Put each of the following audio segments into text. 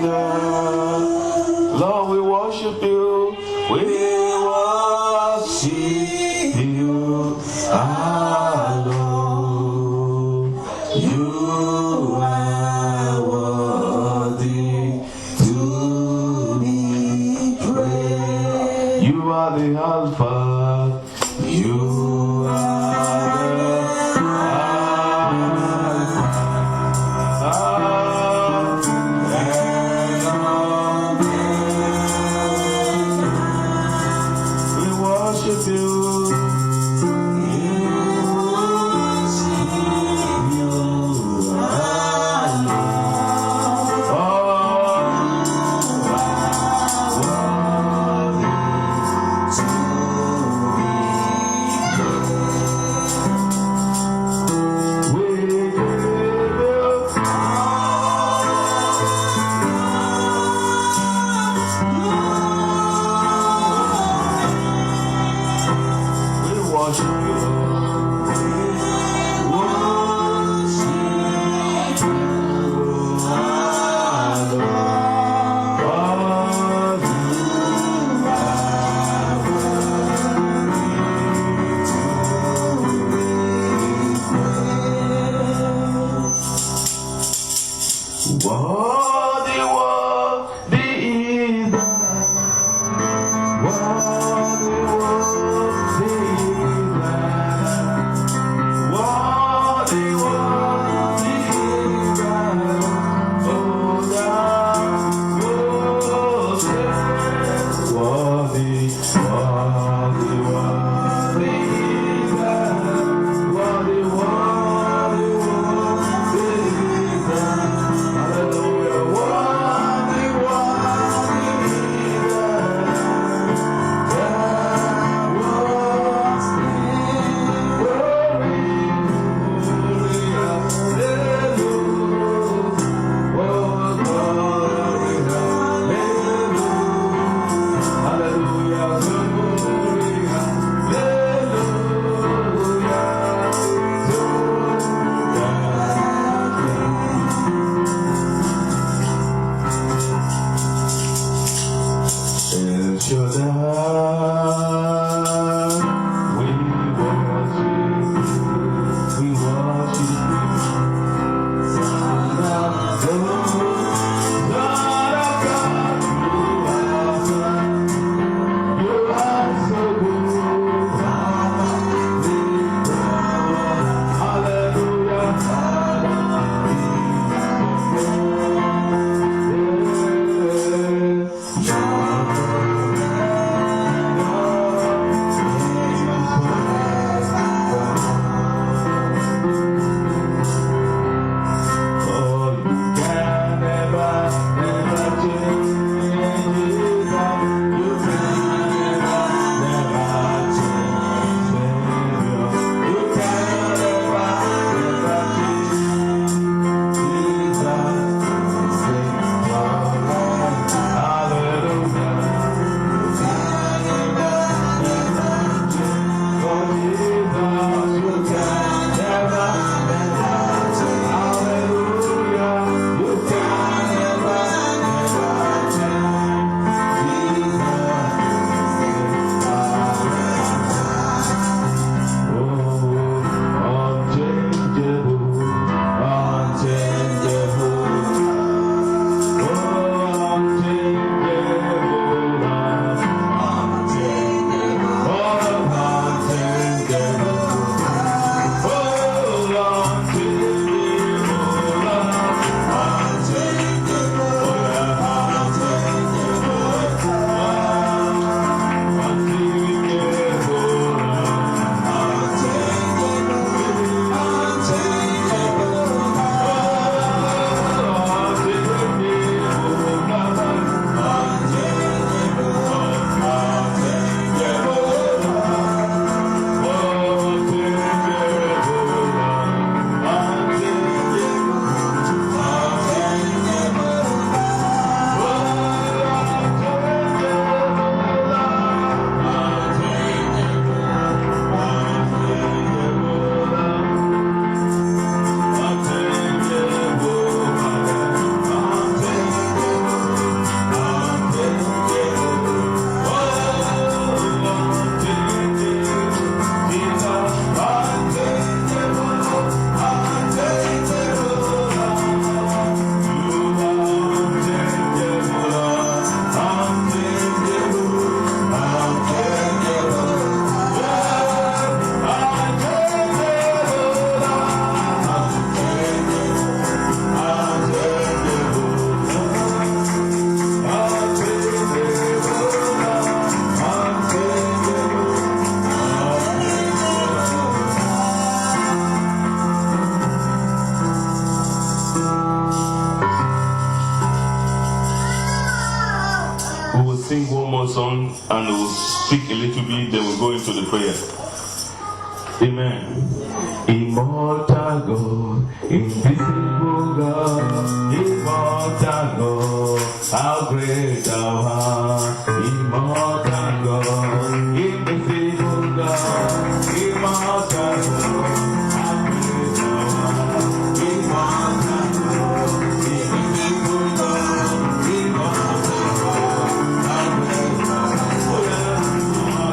God. Lord, we worship you. We worship you alone. You are worthy to be praised. You are the Alpha. You are the Alpha. We worship you. Worthy, worthy is the Lamb. Worthy, worthy is the Lamb. Worthy, worthy is the Lamb. Oh, thou worship. Worthy, worthy, worthy is the Lamb. Worthy, worthy, worthy is the Lamb. Hallelujah. sing one more song and we'll speak a little bit, then we'll go into the prayer. Amen. Immortal God, invisible God, immortal God, how great thou art. Immortal God, invisible God, immortal God, how great thou art. Immortal God, invisible God, immortal God, how great thou art. Oh yeah, immortal God.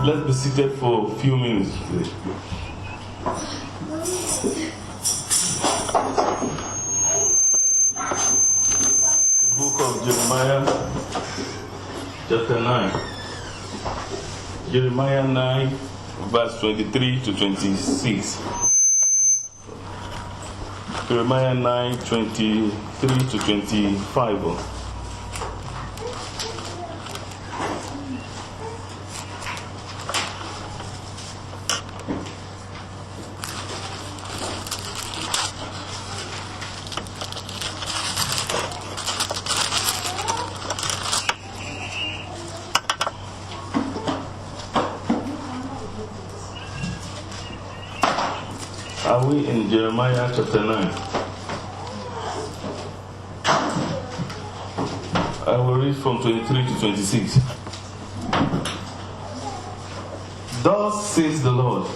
Let's be seated for a few minutes, please. The book of Jeremiah, chapter 9. Jeremiah 9, verse 23 to 26. Jeremiah 9, 23 to 25. Are we in Jeremiah chapter 9? I will read from 23 to 26. Thus says the Lord,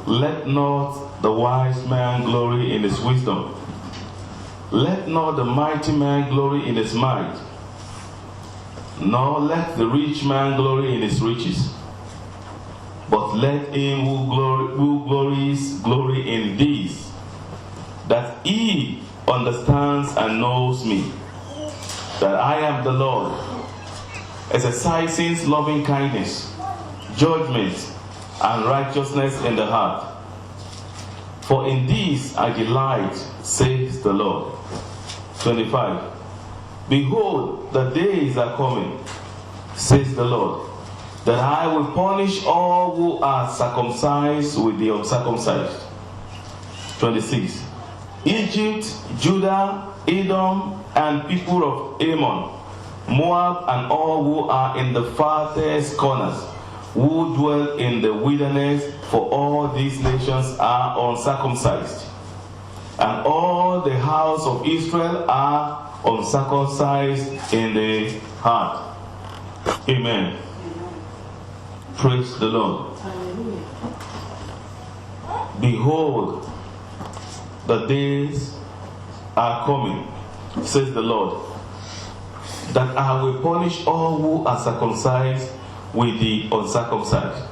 let not the wise man glory in his wisdom, let not the mighty man glory in his might, nor let the rich man glory in his riches. But let him who glories glory in this, that he understands and knows me, that I am the Lord, exercising loving kindness, judgment, and righteousness in the heart. For in this I delight, says the Lord. 25. Behold, the days are coming, says the Lord, that I will punish all who are circumcised with the uncircumcised. 26. Egypt, Judah, Edom, and people of Ammon, Moab, and all who are in the farthest corners, who dwell in the wilderness, for all these nations are uncircumcised. And all the house of Israel are uncircumcised in the heart. Amen. Praise the Lord. Hallelujah. Behold, the days are coming, says the Lord, that I will punish all who are circumcised with the uncircumcised.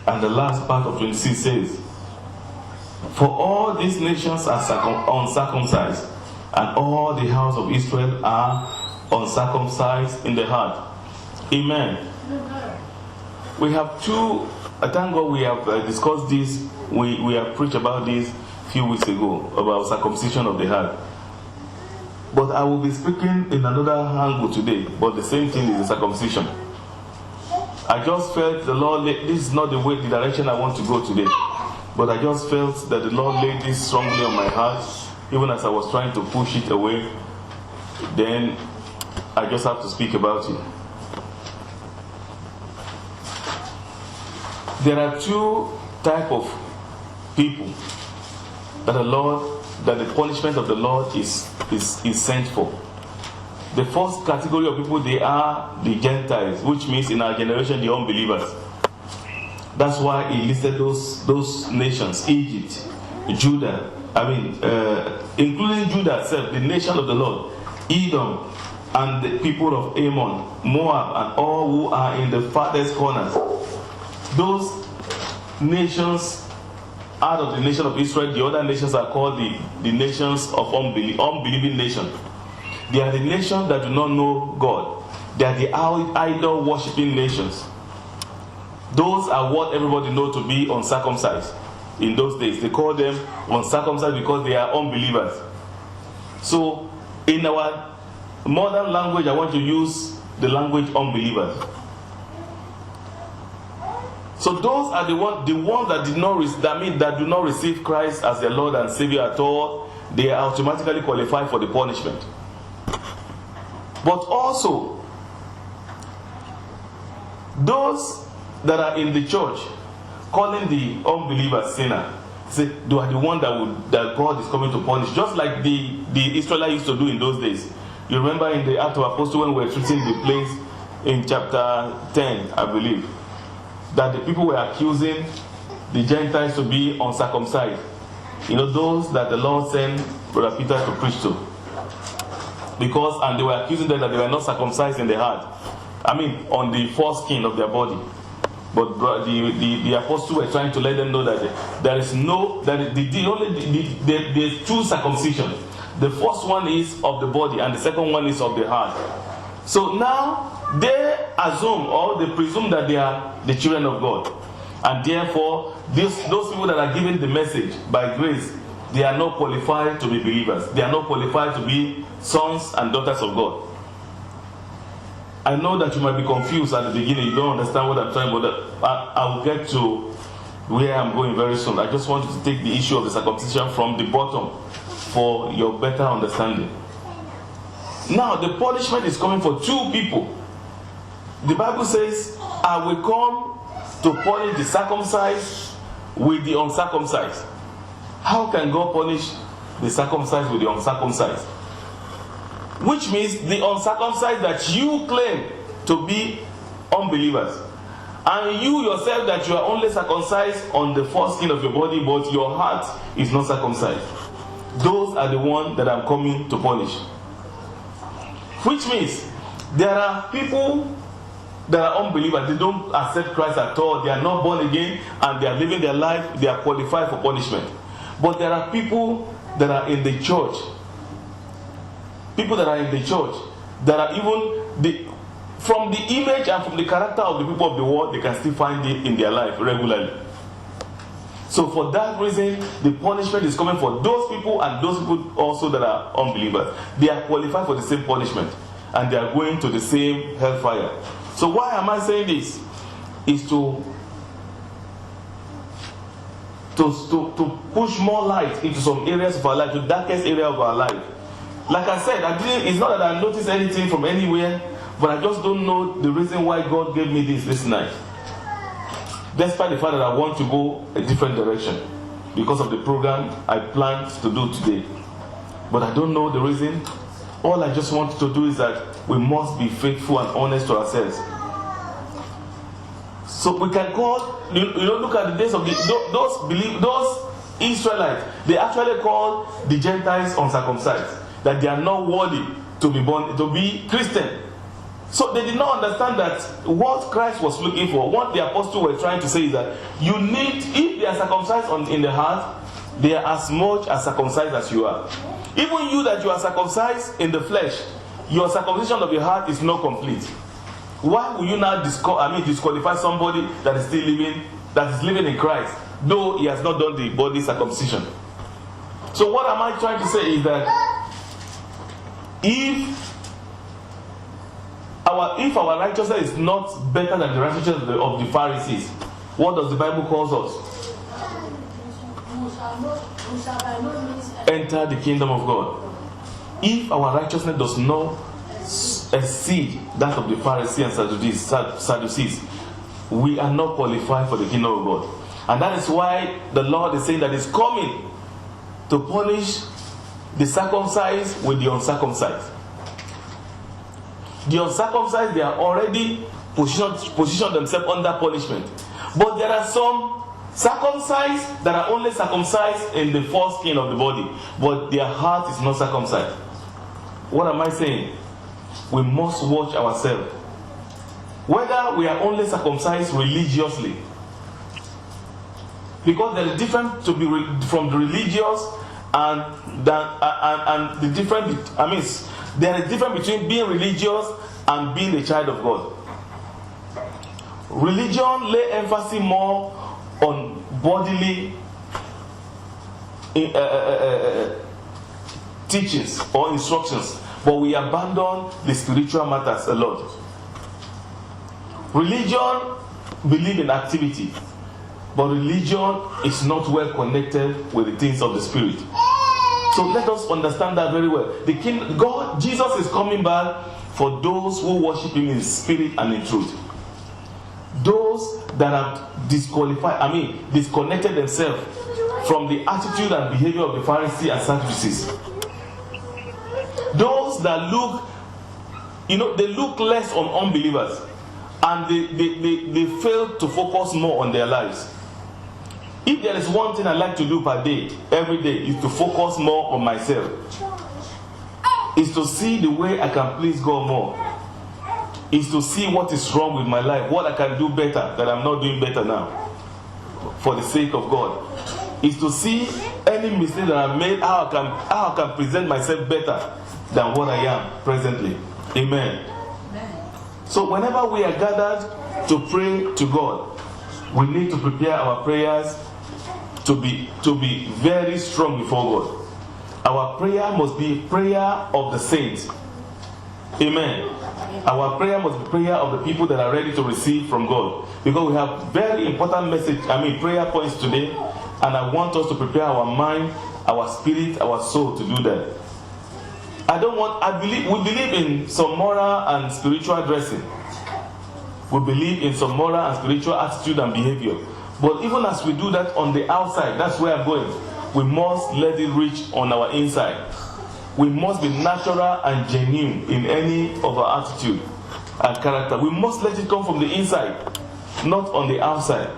And the last part of 26 says, for all these nations are uncircumcised, and all the house of Israel are uncircumcised in the heart. Amen. We have two, I thank God we have discussed this, we have preached about this a few weeks ago, about circumcision of the heart. But I will be speaking in another angle today, but the same thing is the circumcision. I just felt the Lord, this is not the direction I want to go today. But I just felt that the Lord laid this strongly on my heart, even as I was trying to push it away. Then I just have to speak about it. There are two types of people that the punishment of the Lord is sent for. The first category of people, they are the Gentiles, which means in our generation, the unbelievers. That's why he listed those nations, Egypt, Judah, including Judah itself, the nation of the Lord, Edom, and the people of Ammon, Moab, and all who are in the farthest corners. Those nations, out of the nation of Israel, the other nations are called the nations of unbelieving nations. They are the nations that do not know God. They are the idol-worshipping nations. Those are what everybody knows to be uncircumcised. In those days, they call them uncircumcised because they are unbelievers. So, in our modern language, I want to use the language unbelievers. So those are the ones that do not receive Christ as their Lord and Savior at all. They are automatically qualified for the punishment. But also, those that are in the church calling the unbelievers sinner, say they are the one that God is coming to punish, just like the Israelites used to do in those days. You remember in the Act of Apostles when we were treating the place in chapter 10, I believe, that the people were accusing the Gentiles to be uncircumcised. You know, those that the Lord sent Brother Peter to preach to. And they were accusing them that they were not circumcised in the heart. On the foreskin of their body. But the apostles were trying to let them know that there's two circumcision. The first one is of the body, and the second one is of the heart. So now they assume or they presume that they are the children of God, and therefore those people that are given the message by grace, they are not qualified to be believers. They are not qualified to be sons and daughters of God. I know that you might be confused at the beginning. You don't understand what I'm trying to do. I will get to where I'm going very soon. I just want to take the issue of the circumcision from the bottom for your better understanding. Now, the punishment is coming for two people. The Bible says, I will come to punish the circumcised with the uncircumcised. How can God punish the circumcised with the uncircumcised? Which means the uncircumcised that you claim to be unbelievers, and you yourself that you are only circumcised on the foreskin of your body, but your heart is not circumcised. Those are the ones that I'm coming to punish. Which means there are people that are unbelievers. They don't accept Christ at all. They are not born again, and they are living their life. They are qualified for punishment. But there are people that are in the church. People that are in the church that are even from the image and from the character of the people of the world, they can still find it in their life regularly. So for that reason, the punishment is coming for those people and those people also that are unbelievers. They are qualified for the same punishment, and they are going to the same hellfire. So why am I saying this? Is to push more light into some areas of our life, the darkest area of our life. Like I said, it's not that I noticed anything from anywhere, but I just don't know the reason why God gave me this night. Despite the fact that I want to go a different direction because of the program I planned to do today. But I don't know the reason. All I just want to do is that we must be faithful and honest to ourselves. So we can call, look at the days of those Israelites. They actually call the Gentiles uncircumcised, that they are not worthy to be born, to be Christian. So they did not understand that what Christ was looking for, what the apostles were trying to say is that you need, if they are circumcised in the heart, they are as much as circumcised as you are. Even you that you are circumcised in the flesh, your circumcision of your heart is not complete. Why will you now disqualify somebody that is still living in Christ, though he has not done the body circumcision? So what am I trying to say is that if our righteousness is not better than the righteousness of the Pharisees, what does the Bible call us? Enter the kingdom of God. If our righteousness does not exceed that of the Pharisees and Sadducees, we are not qualified for the kingdom of God. And that is why the Lord is saying that He's coming to punish the circumcised with the uncircumcised. The uncircumcised, they are already positioned themselves under punishment. But there are some circumcised that are only circumcised in the foreskin of the body, but their heart is not circumcised. What am I saying? We must watch ourselves. Whether we are only circumcised religiously, because there is difference to be from the religious and the different. There is difference between being religious and being a child of God. Religion lay emphasis more on bodily teachings or instructions, but we abandon the spiritual matters a lot. Religion believes in activity, but religion is not well connected with the things of the spirit. So let us understand that very well. Jesus is coming back for those who worship Him in spirit and in truth. Those that have disconnected themselves from the attitude and behavior of the Pharisees and Sadducees. Those that they look less on unbelievers, and they fail to focus more on their lives. If there is one thing I like to do per day, every day, is to focus more on myself. Is to see the way I can please God more. Is to see what is wrong with my life, what I can do better that I'm not doing better now, for the sake of God. Is to see any mistake that I made, how I can present myself better than what I am presently. Amen. So whenever we are gathered to pray to God, we need to prepare our prayers to be very strong before God. Our prayer must be prayer of the saints. Amen. Our prayer must be prayer of the people that are ready to receive from God. Because we have very important prayer points today, and I want us to prepare our mind, our spirit, our soul to do that. We believe in some moral and spiritual dressing. We believe in some moral and spiritual attitude and behavior. But even as we do that on the outside, that's where I'm going, we must let it reach on our inside. We must be natural and genuine in any of our attitude and character. We must let it come from the inside, not on the outside.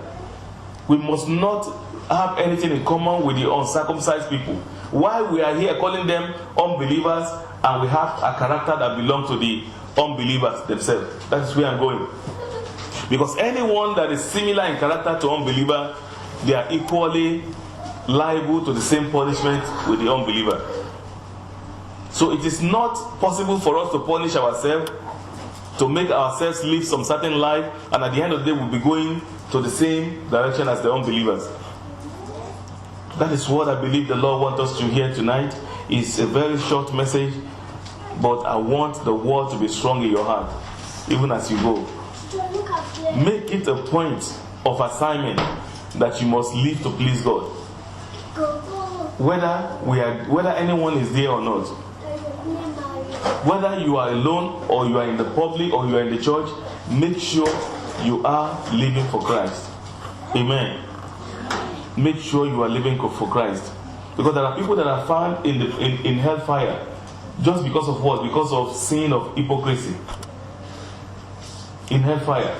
We must not have anything in common with the uncircumcised people. Why we are here calling them unbelievers, and we have a character that belongs to the unbelievers themselves. That's where I'm going. Because anyone that is similar in character to unbeliever, they are equally liable to the same punishment with the unbeliever. So it is not possible for us to punish ourselves, to make ourselves live some certain life, and at the end of the day we'll be going to the same direction as the unbelievers. That is what I believe the Lord wants us to hear tonight. It's a very short message, but I want the word to be strong in your heart, even as you go. Make it a point of assignment that you must live to please God. Whether anyone is there or not. Whether you are alone, or you are in the public, or you are in the church, make sure you are living for Christ. Amen. Make sure you are living for Christ. Because there are people that are found in hellfire just because of what? Because of sin of hypocrisy. In hellfire.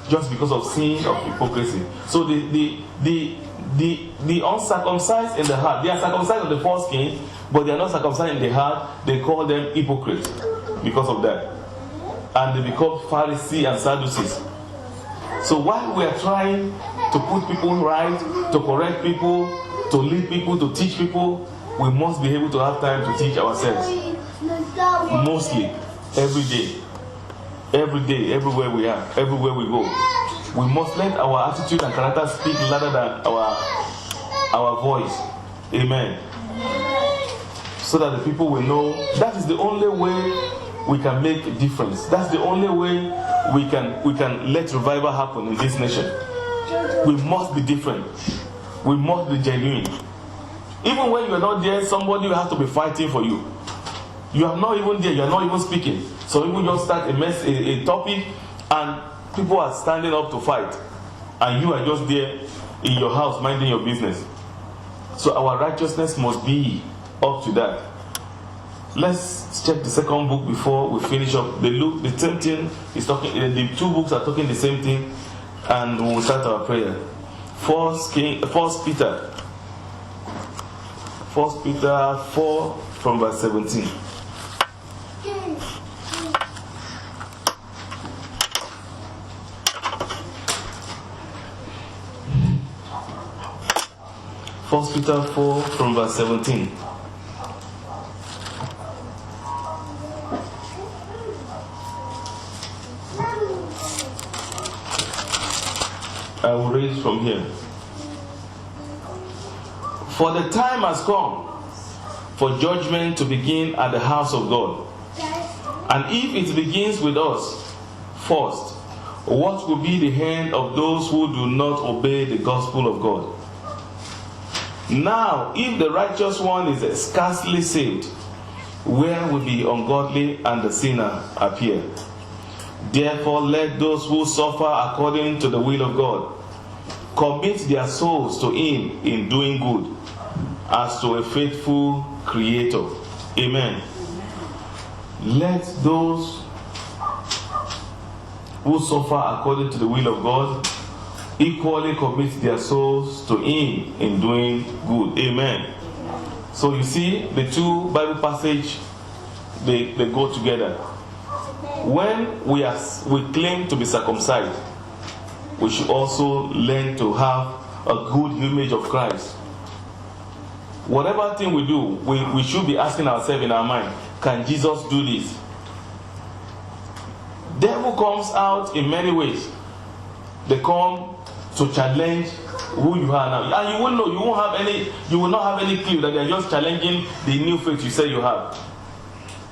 Just because of sin of hypocrisy. So the uncircumcised in the heart, they are circumcised on the foreskin, but they are not circumcised in the heart. They call them hypocrites because of that. and they become Pharisees and Sadducees. So while we are trying to put people right, to correct people, to lead people, to teach people, we must be able to have time to teach ourselves. Mostly, every day, everywhere we are, everywhere we go. We must let our attitude and character speak louder than our voice. Amen. So that the people will know. That is the only way we can make a difference. That's the only way we can let revival happen in this nation. We must be different. We must be genuine. Even when you are not there, somebody will have to be fighting for you. You are not even there, you are not even speaking. So people just start a topic and people are standing up to fight. And you are just there in your house minding your business. So our righteousness must be up to that. Let's check the second book before we finish up. The same thing is talking. The two books are talking the same thing, and we will start our prayer. 1 Peter 4 from verse 17. First Peter 4 from verse 17. I will read from here. For the time has come for judgment to begin at the house of God. And if it begins with us first, what will be the end of those who do not obey the gospel of God? Now, if the righteous one is scarcely saved, where will the ungodly and the sinner appear? Therefore, let those who suffer according to the will of God commit their souls to Him in doing good, as to a faithful Creator. Amen. Let those who suffer according to the will of God equally commit their souls to Him in doing good. Amen. So you see, the two Bible passages, they go together. When we claim to be circumcised, we should also learn to have a good image of Christ. Whatever thing we do, we should be asking ourselves in our mind, can Jesus do this? Devil comes out in many ways. They come to challenge who you are now. And you won't know, you will not have any clue that they are just challenging the new faith you say you have.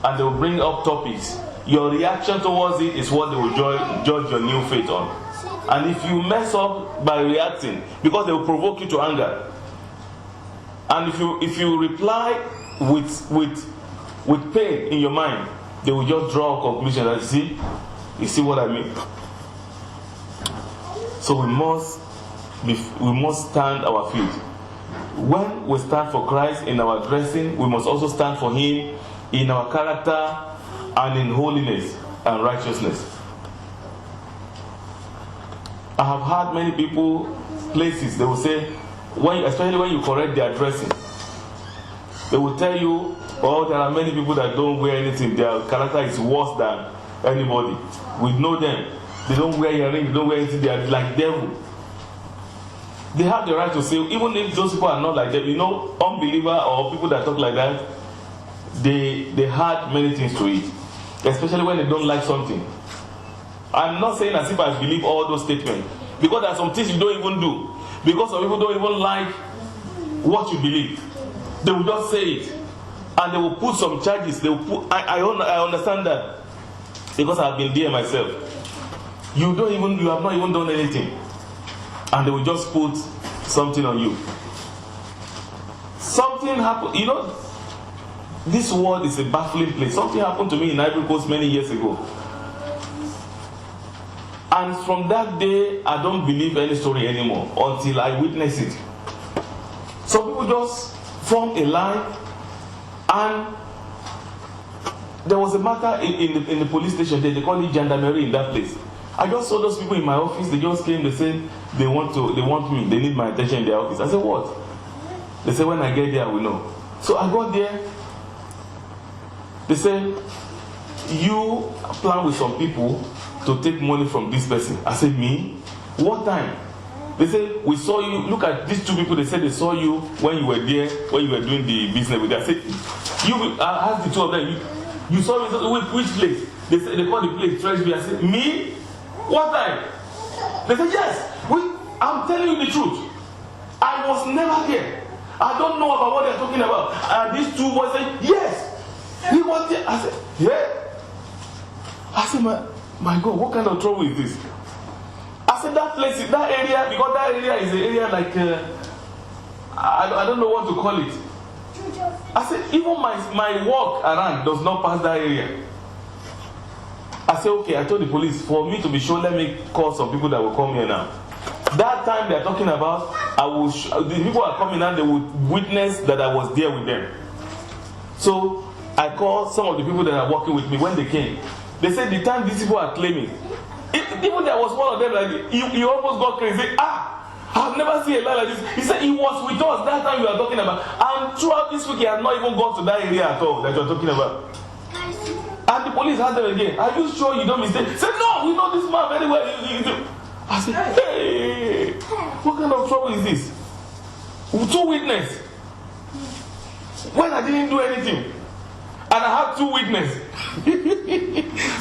And they will bring up topics. Your reaction towards it is what they will judge your new faith on. And if you mess up by reacting, because they will provoke you to anger. And if you reply with pain in your mind, they will just draw a conclusion that you see what I mean? So we must stand our feet. When we stand for Christ in our dressing, we must also stand for Him in our character and in holiness and righteousness. I have heard many people, places, they will say, especially when you correct their dressing, they will tell you, there are many people that don't wear anything, their character is worse than anybody. We know them. They don't wear earrings, they don't wear anything, they are like devil. They have the right to say, even if those people are not like that, unbeliever or people that talk like that, they add many things to it, especially when they don't like something. I'm not saying as if I believe all those statements, because there are some things you don't even do, because some people don't even like what you believe. They will just say it, and they will put some charges. They will put. I understand that, because I've been there myself. You have not even done anything, and they will just put something on you. Something happened. This world is a baffling place. Something happened to me in Ivory Coast many years ago. And from that day, I don't believe any story anymore until I witness it. Some people just form a line, and there was a matter in the police station. They call it gendarmerie in that place. I just saw those people in my office. They just came. They said they want me. They need my attention in their office. I said, what? They said, when I get there, I will know. So I got there. They said, you plan with some people to take money from this person. I said, me? What time? They said, we saw you. Look at these two people. They said they saw you when you were there, when you were doing the business with them. I said, I asked the two of them, you saw me, which place? They said, they called the place Treasury. I said, me? What time? They said, yes. I'm telling you the truth. I was never there. I don't know about what they're talking about. And these two boys said, yes. He was there. I said, yeah. I said, my God, what kind of trouble is this? I said, that place, that area, because that area is an area like, I don't know what to call it. I said, even my walk around does not pass that area. I said, okay, I told the police, for me to be sure, let me call some people that will come here now. That time they're talking about, the people are coming and they would witness that I was there with them. So I called some of the people that are working with me when they came. They said the time these people are claiming, even there was one of them like he almost got crazy. He said, I've never seen a lie like this. He said he was with us that time you are talking about. And throughout this week he had not even gone to that area at all that you are talking about. And the police asked them again, are you sure you don't mistake? He said, no, we know this man very well. I said, hey, what kind of trouble is this? Two witnesses. When I didn't do anything. And I had two witnesses.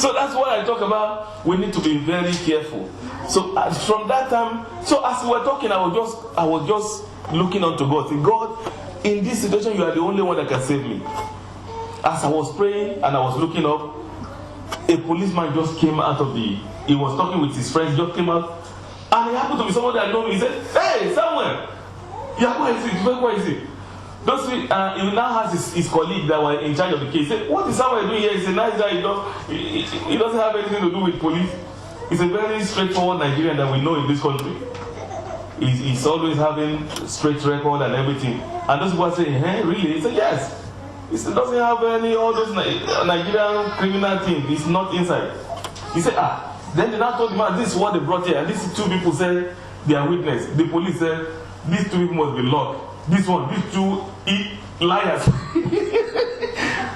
So that's what I talk about. We need to be very careful. So from that time, so as we were talking, I was just looking unto God. Saying, God, in this situation, you are the only one that can save me. As I was praying and I was looking up, a policeman just came out of he was talking with his friends, just came out, and he happened to be someone that know me. He said, hey, Samuel, yeah, where is he? He now has his colleague that were in charge of the case. He said, what is Samuel doing here? He's a nice guy. He doesn't have anything to do with police. He's a very straightforward Nigerian that we know in this country. He's always having straight record and everything. And those people are saying, hey, really? He said, yes. He said, doesn't have all those Nigerian criminal things. He's not inside. He said, Then they now told the man, this is what they brought here. And these two people said they are witness. The police said, these two people must be locked. These two liars.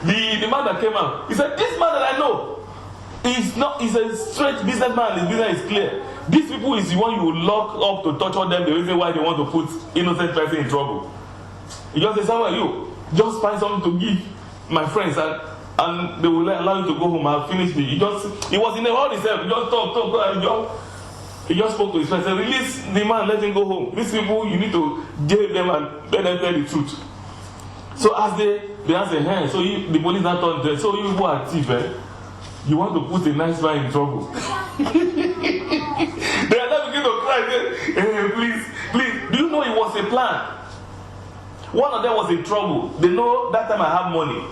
the man that came out, he said, this man that I know, he's a straight businessman. His business is clear. These people is the one you will lock up to torture them, the reason why they want to put innocent person in trouble. He just said, Samuel, you just find something to give my friends and they will allow you to go home and finish it. He was in a hurry himself. He just talk. He just spoke to his friends and said, release the man, let him go home. These people, you need to jail them and let them tell the truth. So as they answered, hey, so the police now told them, so you people are thief, you want to put a nice man in trouble. They are now beginning to cry, hey, please. Do you know it was a plan? One of them was in trouble. They know that time I have money.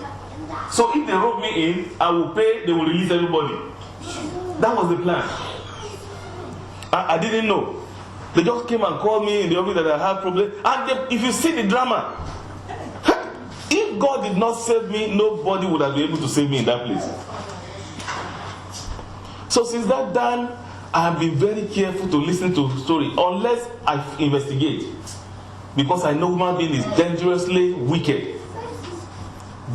So if they rope me in, I will pay, they will release everybody. That was the plan. I didn't know. They just came and called me in the office that I had problems. And if you see the drama, if God did not save me, nobody would have been able to save me in that place. So since that time, I have been very careful to listen to story unless I investigate. Because I know human being is dangerously wicked.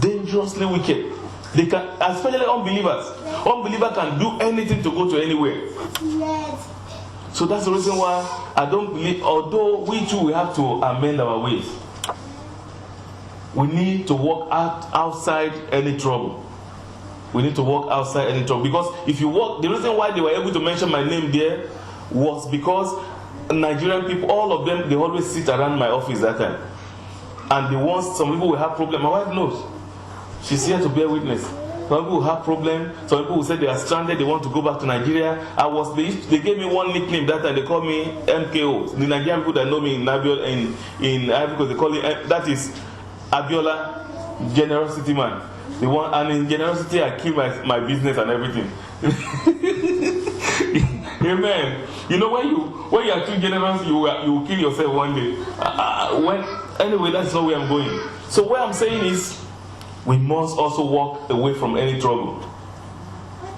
Dangerously wicked. They can, especially unbelievers. Unbelievers can do anything to go to anywhere. So that's the reason why I don't believe, although we too we have to amend our ways. We need to walk outside any trouble. We need to walk outside any trouble. Because if you walk, the reason why they were able to mention my name there was because Nigerian people, all of them, they always sit around my office that time. And they want, some people will have problems. My wife knows. She's here to bear witness. Some people will have problems. Some people will say they are stranded, they want to go back to Nigeria. They gave me one nickname that time. They call me MKO. The Nigerian people that know me in Ivory Coast, they call it, that is Abiola, generosity man. The one, and in generosity, I kill my business and everything. Amen. You know, when you are too generous, you will kill yourself one day. Anyway, that's not where I'm going. So what I'm saying is, we must also walk away from any trouble.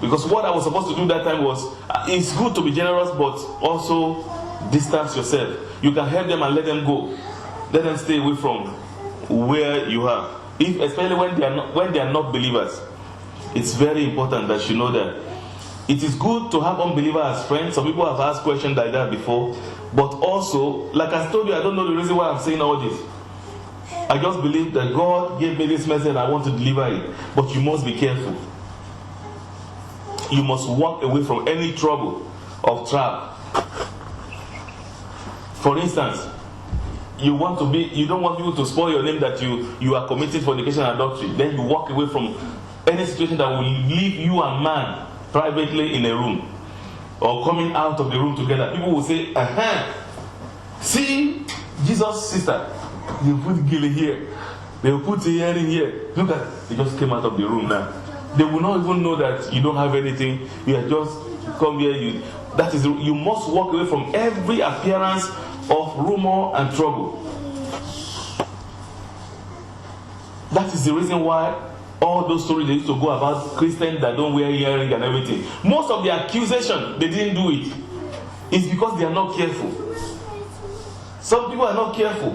Because what I was supposed to do that time was, it's good to be generous, but also distance yourself. You can help them and let them go. Let them stay away from where you are. Especially when they are not believers. It's very important that you know that. It is good to have unbelievers as friends. Some people have asked questions like that before. But also, like I told you, I don't know the reason why I'm saying all this. I just believe that God gave me this message and I want to deliver it. But you must be careful. You must walk away from any trouble of trap. For instance, you don't want people to spoil your name that you are committing fornication and adultery. Then you walk away from any situation that will leave you and man privately in a room or coming out of the room together. People will say, see, Jesus' sister, they put Gilly here, they will put here in here. Look at, they just came out of the room now. They will not even know that you don't have anything. You are just come here. You must walk away from every appearance of rumor and trouble. That is the reason why all those stories they used to go about Christians that don't wear earring and everything. Most of the accusation, they didn't do it. It's because they are not careful. Some people are not careful.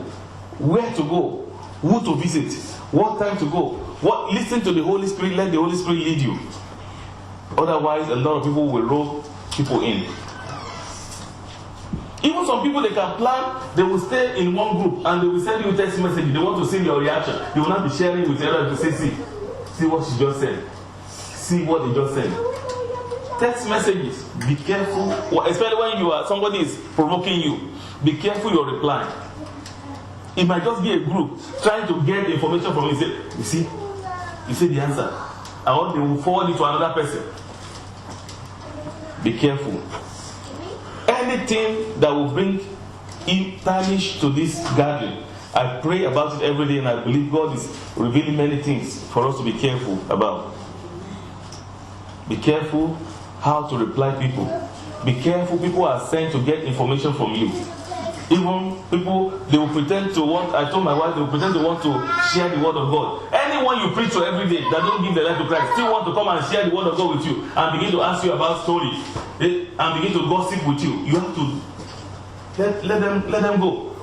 Where to go, who to visit, what time to go. Listen to the Holy Spirit, let the Holy Spirit lead you. Otherwise, a lot of people will rope people in. Even some people, they can plan, they will stay in one group and they will send you a text message. They want to see your reaction. You will not be sharing with others to say, see what she just said. See what they just said. Text messages, be careful. Especially when somebody is provoking you. Be careful your reply. It might just be a group trying to get information from you. You see the answer. And they will forward it to another person. Be careful. Anything that will bring tarnish to this gathering, I pray about it every day, and I believe God is revealing many things for us to be careful about. Be careful how to reply people. Be careful, people are sent to get information from you. Even people, they will pretend to want, I told my wife, they will pretend to want to share the word of God. Anyone you preach to every day that don't give their life to Christ still want to come and share the word of God with you and begin to ask you about stories and begin to gossip with you. You have to let them go.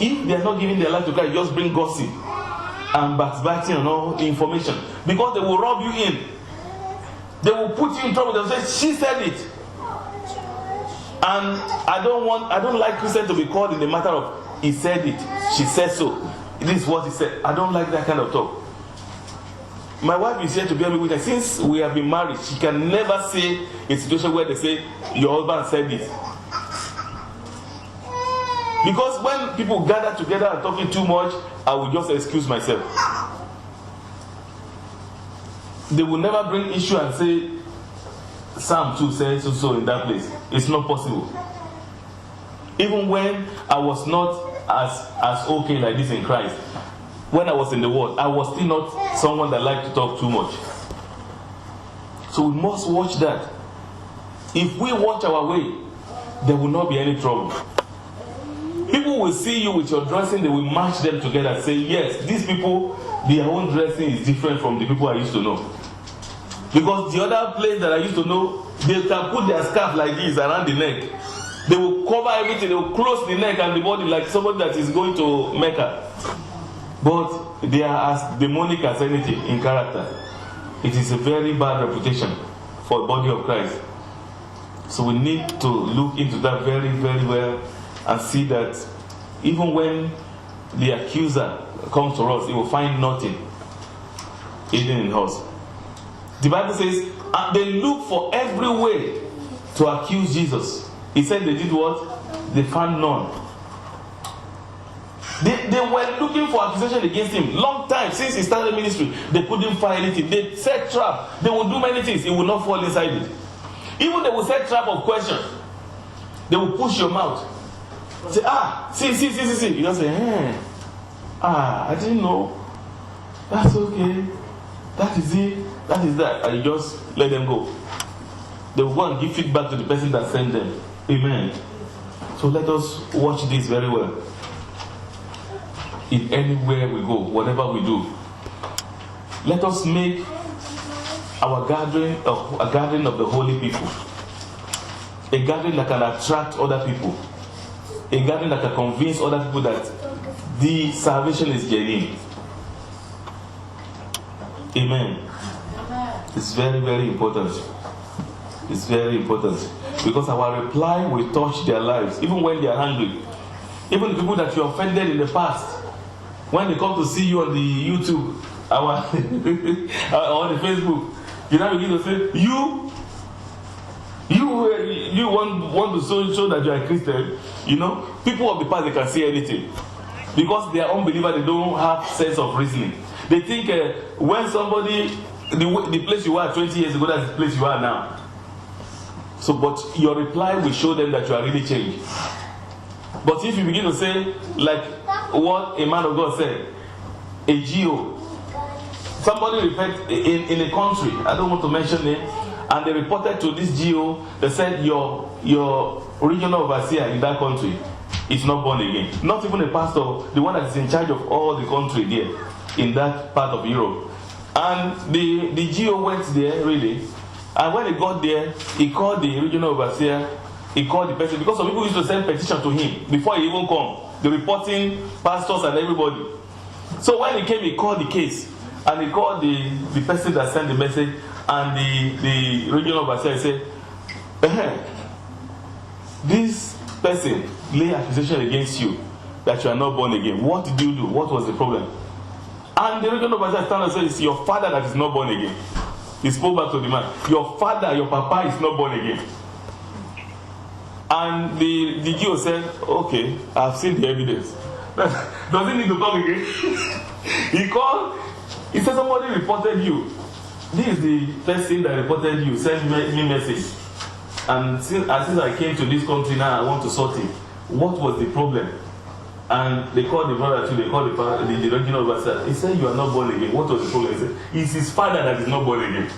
If they are not giving their life to Christ, just bring gossip and backbiting and all the information, because they will rub you in. They will put you in trouble. They will say, she said it. And I don't like Christians to be called in the matter of he said it, she said so. This is what he said. I don't like that kind of talk. My wife is here to bear me witness. Since we have been married, she can never say a situation where they say your husband said this. Because when people gather together and talking too much, I will just excuse myself. They will never bring issue and say Psalm 2 says so in that place. It's not possible. Even when I was not as okay like this in Christ, when I was in the world, I was still not someone that liked to talk too much. So we must watch that. If we watch our way, there will not be any trouble. People will see you with your dressing, they will match them together and say, yes, these people, their own dressing is different from the people I used to know. Because the other place that I used to know, they can put their scarf like this around the neck. They will cover everything, they will close the neck and the body like somebody that is going to Mecca. But they are as demonic as anything in character. It is a very bad reputation for the body of Christ. So we need to look into that very, very well and see that even when the accuser comes to us, he will find nothing hidden in us. The Bible says, they look for every way to accuse Jesus. He said they did what? They found none. They were looking for accusation against him. Long time, since he started ministry, they couldn't find anything. They set trap. They will do many things. He will not fall inside it. Even they will set trap of questions. They will push your mouth. Say, see. You just say, I didn't know. That's okay. That is it. That is that. And you just let them go. They will go and give feedback to the person that sent them. Amen. So let us watch this very well. In anywhere we go, whatever we do, let us make our gathering a gathering of the holy people. A gathering that can attract other people. A gathering that can convince other people that the salvation is genuine. Amen. It's very, very important. It's very important. Because our reply will touch their lives, even when they are hungry. Even the people that you offended in the past, when they come to see you on the YouTube, on the Facebook, you now begin to say, you want to show that you are a Christian. You know, people of the past, they can say anything. Because they are unbelievers, they don't have sense of reasoning. They think when somebody, the place you were 20 years ago, that's the place you are now. So, but your reply will show them that you are really changed. But if you begin to say, like what a man of God said, a GO, somebody reported in a country, I don't want to mention it, and they reported to this GO, they said your regional overseer in that country is not born again. Not even a pastor, the one that is in charge of all the country there in that part of Europe. And the GO went there really, and when he got there, he called the regional overseer, he called the person, because some people used to send petition to him before he even come, the reporting pastors and everybody. So when he came, he called the case, and he called the person that sent the message, and the regional overseer said, this person lay accusation against you that you are not born again. What did you do? What was the problem? And the regional overseer stand and said, it's your father that is not born again. He spoke back to the man. Your father, your papa is not born again. And the GO said, okay, I've seen the evidence. Does he need to come again? He called, he said somebody reported you. This is the person that reported you, sent me message. And since I came to this country now, I want to sort it. What was the problem? And they called the brother too, they called the regional overseer. He said, you are not born again. What was the problem? He said, it's his father that is not born again.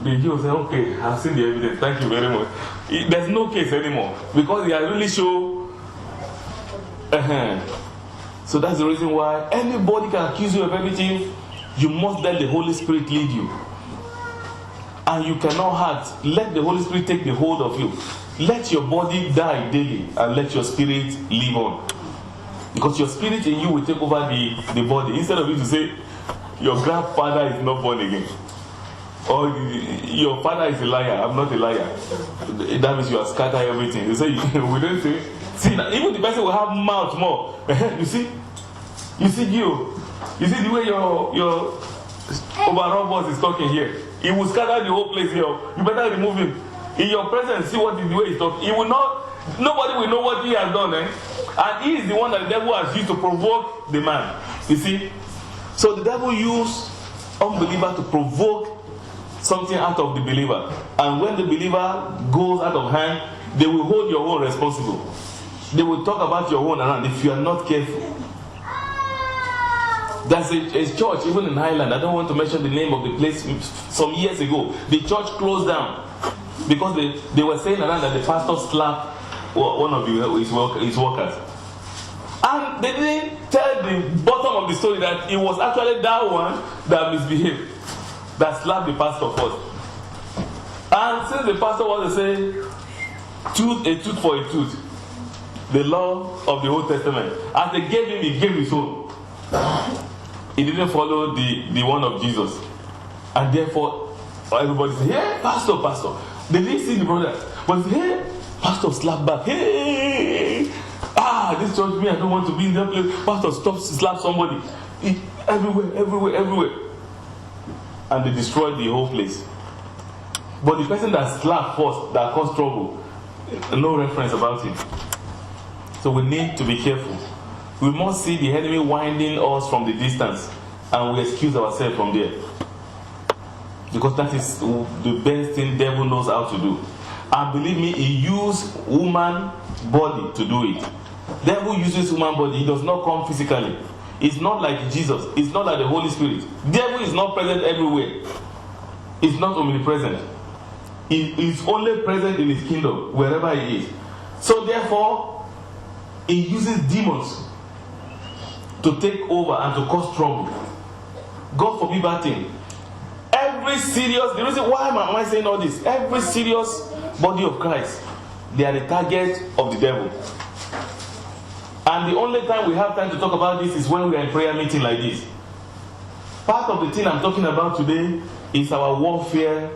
The Jew said, okay, I've seen the evidence. Thank you very much. There's no case anymore. Because they are really sure. So that's the reason why anybody can accuse you of everything. You must let the Holy Spirit lead you. And you cannot hurt. Let the Holy Spirit take the hold of you. Let your body die daily and let your spirit live on. Because your spirit in you will take over the body. Instead of you to say, your grandfather is not born again. Or your father is a liar. I'm not a liar. That means you have scattered everything. You say, we don't say. See, even the person will have mouth more. You see, you. You see the way your overall boss is talking here. He will scatter the whole place here. You better remove him. In your presence, see what is the way he's talking. He will not. Nobody will know what he has done. And he is the one that the devil has used to provoke the man. You see. So the devil used unbeliever to provoke something out of the believer. And when the believer goes out of hand, they will hold your own responsible. They will talk about your own around if you are not careful. There's a church, even in Highland, I don't want to mention the name of the place, some years ago. The church closed down because they were saying around that the pastor slapped one of his workers. And they didn't tell the bottom of the story that it was actually that one that misbehaved, that slapped the pastor first. And since the pastor was to say, a tooth for a tooth, the law of the Old Testament, as they gave him, he gave his own. He didn't follow the one of Jesus. And therefore, everybody said, hey, pastor. They didn't see the brother. But hey, pastor slapped back. Hey, this church, me, I don't want to be in that place. Pastor, stop, slap somebody. Everywhere. And they destroyed the whole place. But the person that slapped first, that caused trouble, no reference about him. So we need to be careful. We must see the enemy winding us from the distance, and we excuse ourselves from there. Because that is the best thing devil knows how to do. And believe me, he used woman body to do it. Devil uses human body. He does not come physically. It's not like Jesus. It's not like the Holy Spirit. Devil is not present everywhere. It's not omnipresent. He is only present in his kingdom, wherever he is. So therefore, he uses demons to take over and to cause trouble. God forbid that thing. Every serious, the reason why am I saying all this? Every serious body of Christ, they are the target of the devil. And the only time we have time to talk about this is when we are in prayer meeting like this. Part of the thing I'm talking about today is our warfare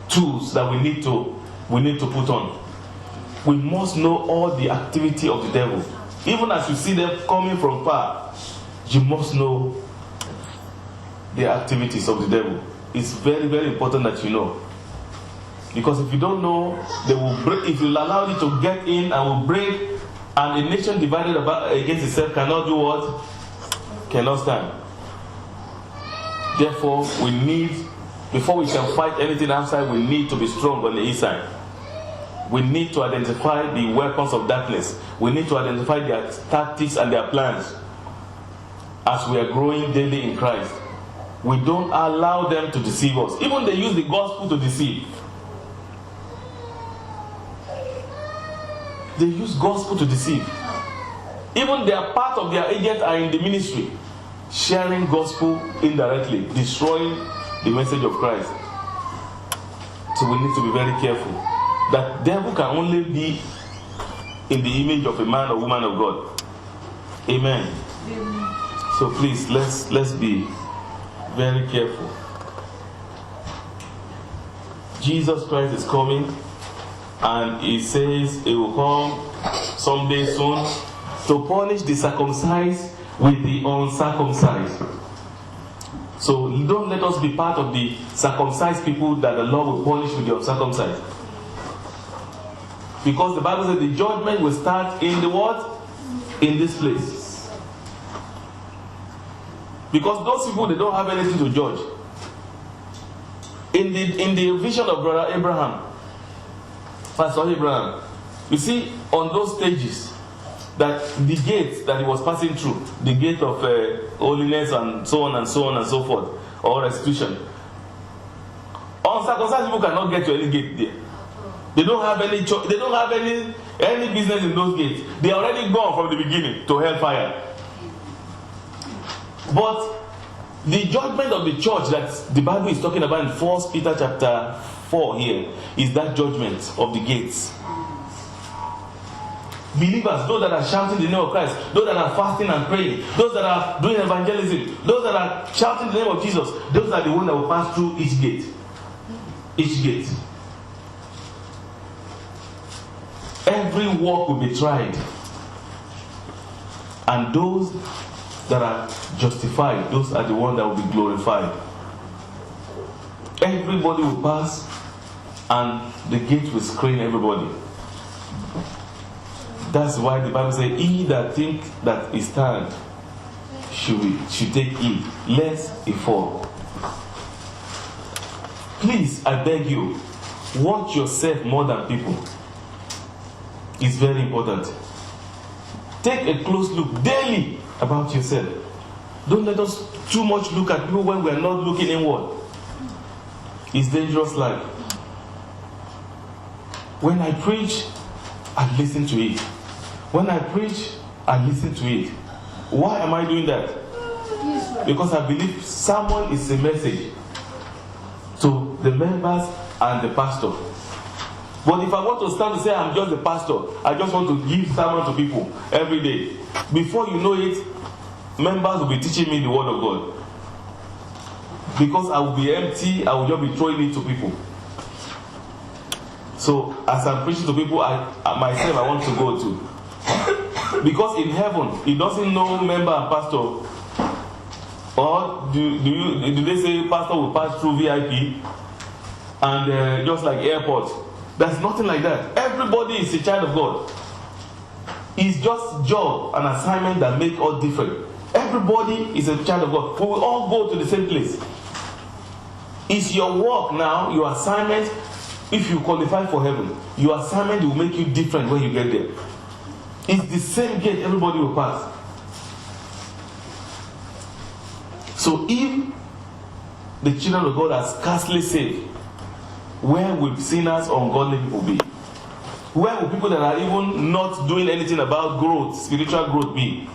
tools that we need to put on. We must know all the activity of the devil. Even as you see them coming from far, you must know the activities of the devil. It's very, very important that you know. Because if you don't know, they will break. If you allow it to get in and will break, and a nation divided against itself cannot do what? Cannot stand. Therefore, we need, before we can fight anything outside, we need to be strong on the inside. We need to identify the weapons of darkness. We need to identify their tactics and their plans as we are growing daily in Christ. We don't allow them to deceive us. Even they use the gospel to deceive. They use gospel to deceive. Even they are part of their agents are in the ministry, sharing gospel indirectly, destroying the message of Christ. So we need to be very careful. That devil can only be in the image of a man or woman of God. Amen. So please, let's be very careful. Jesus Christ is coming, and he says he will come someday soon to punish the circumcised with the uncircumcised. So don't let us be part of the circumcised people that the Lord will punish with the uncircumcised. Because the Bible says the judgment will start in the what? In this place. Because those people, they don't have anything to judge. In the vision of Brother Abraham, Pastor Abraham, you see on those stages that the gate that he was passing through, the gate of holiness and so on and so on and so forth, or restitution. Uncircumcised people cannot get to any gate there. They don't have any they don't have any business in those gates. They are already gone from the beginning to hellfire. But the judgment of the church that the Bible is talking about in 1 Peter chapter 4 here is that judgment of the gates. Believers, those that are shouting the name of Christ, those that are fasting and praying, those that are doing evangelism, those that are shouting the name of Jesus, those are the ones that will pass through each gate. Each gate. Every work will be tried. And those that are justified, those are the ones that will be glorified. Everybody will pass, and the gate will screen everybody. That's why the Bible says, he that think that he stand should take heed, lest he fall. Please, I beg you, watch yourself more than people. It's very important. Take a close look daily about yourself. Don't let us too much look at people when we are not looking inward. It's dangerous life. When I preach, I listen to it. When I preach, I listen to it. Why am I doing that? Because I believe sermon is a message to the members and the pastor. But if I want to stand to say I'm just the pastor, I just want to give sermon to people every day. Before you know it, members will be teaching me the word of God. Because I will be empty, I will just be throwing it to people. So as I'm preaching to people, I myself want to go to. Because in heaven, it doesn't know member and pastor. Or do they say pastor will pass through VIP and just like airport? There's nothing like that. Everybody is a child of God. It's just job and assignment that make us different. Everybody is a child of God. We will all go to the same place. It's your work now, your assignment. If you qualify for heaven, your assignment will make you different when you get there. It's the same gate everybody will pass. So if the children of God are scarcely saved, where will sinners or ungodly people be? Where will people that are even not doing anything about growth, spiritual growth be?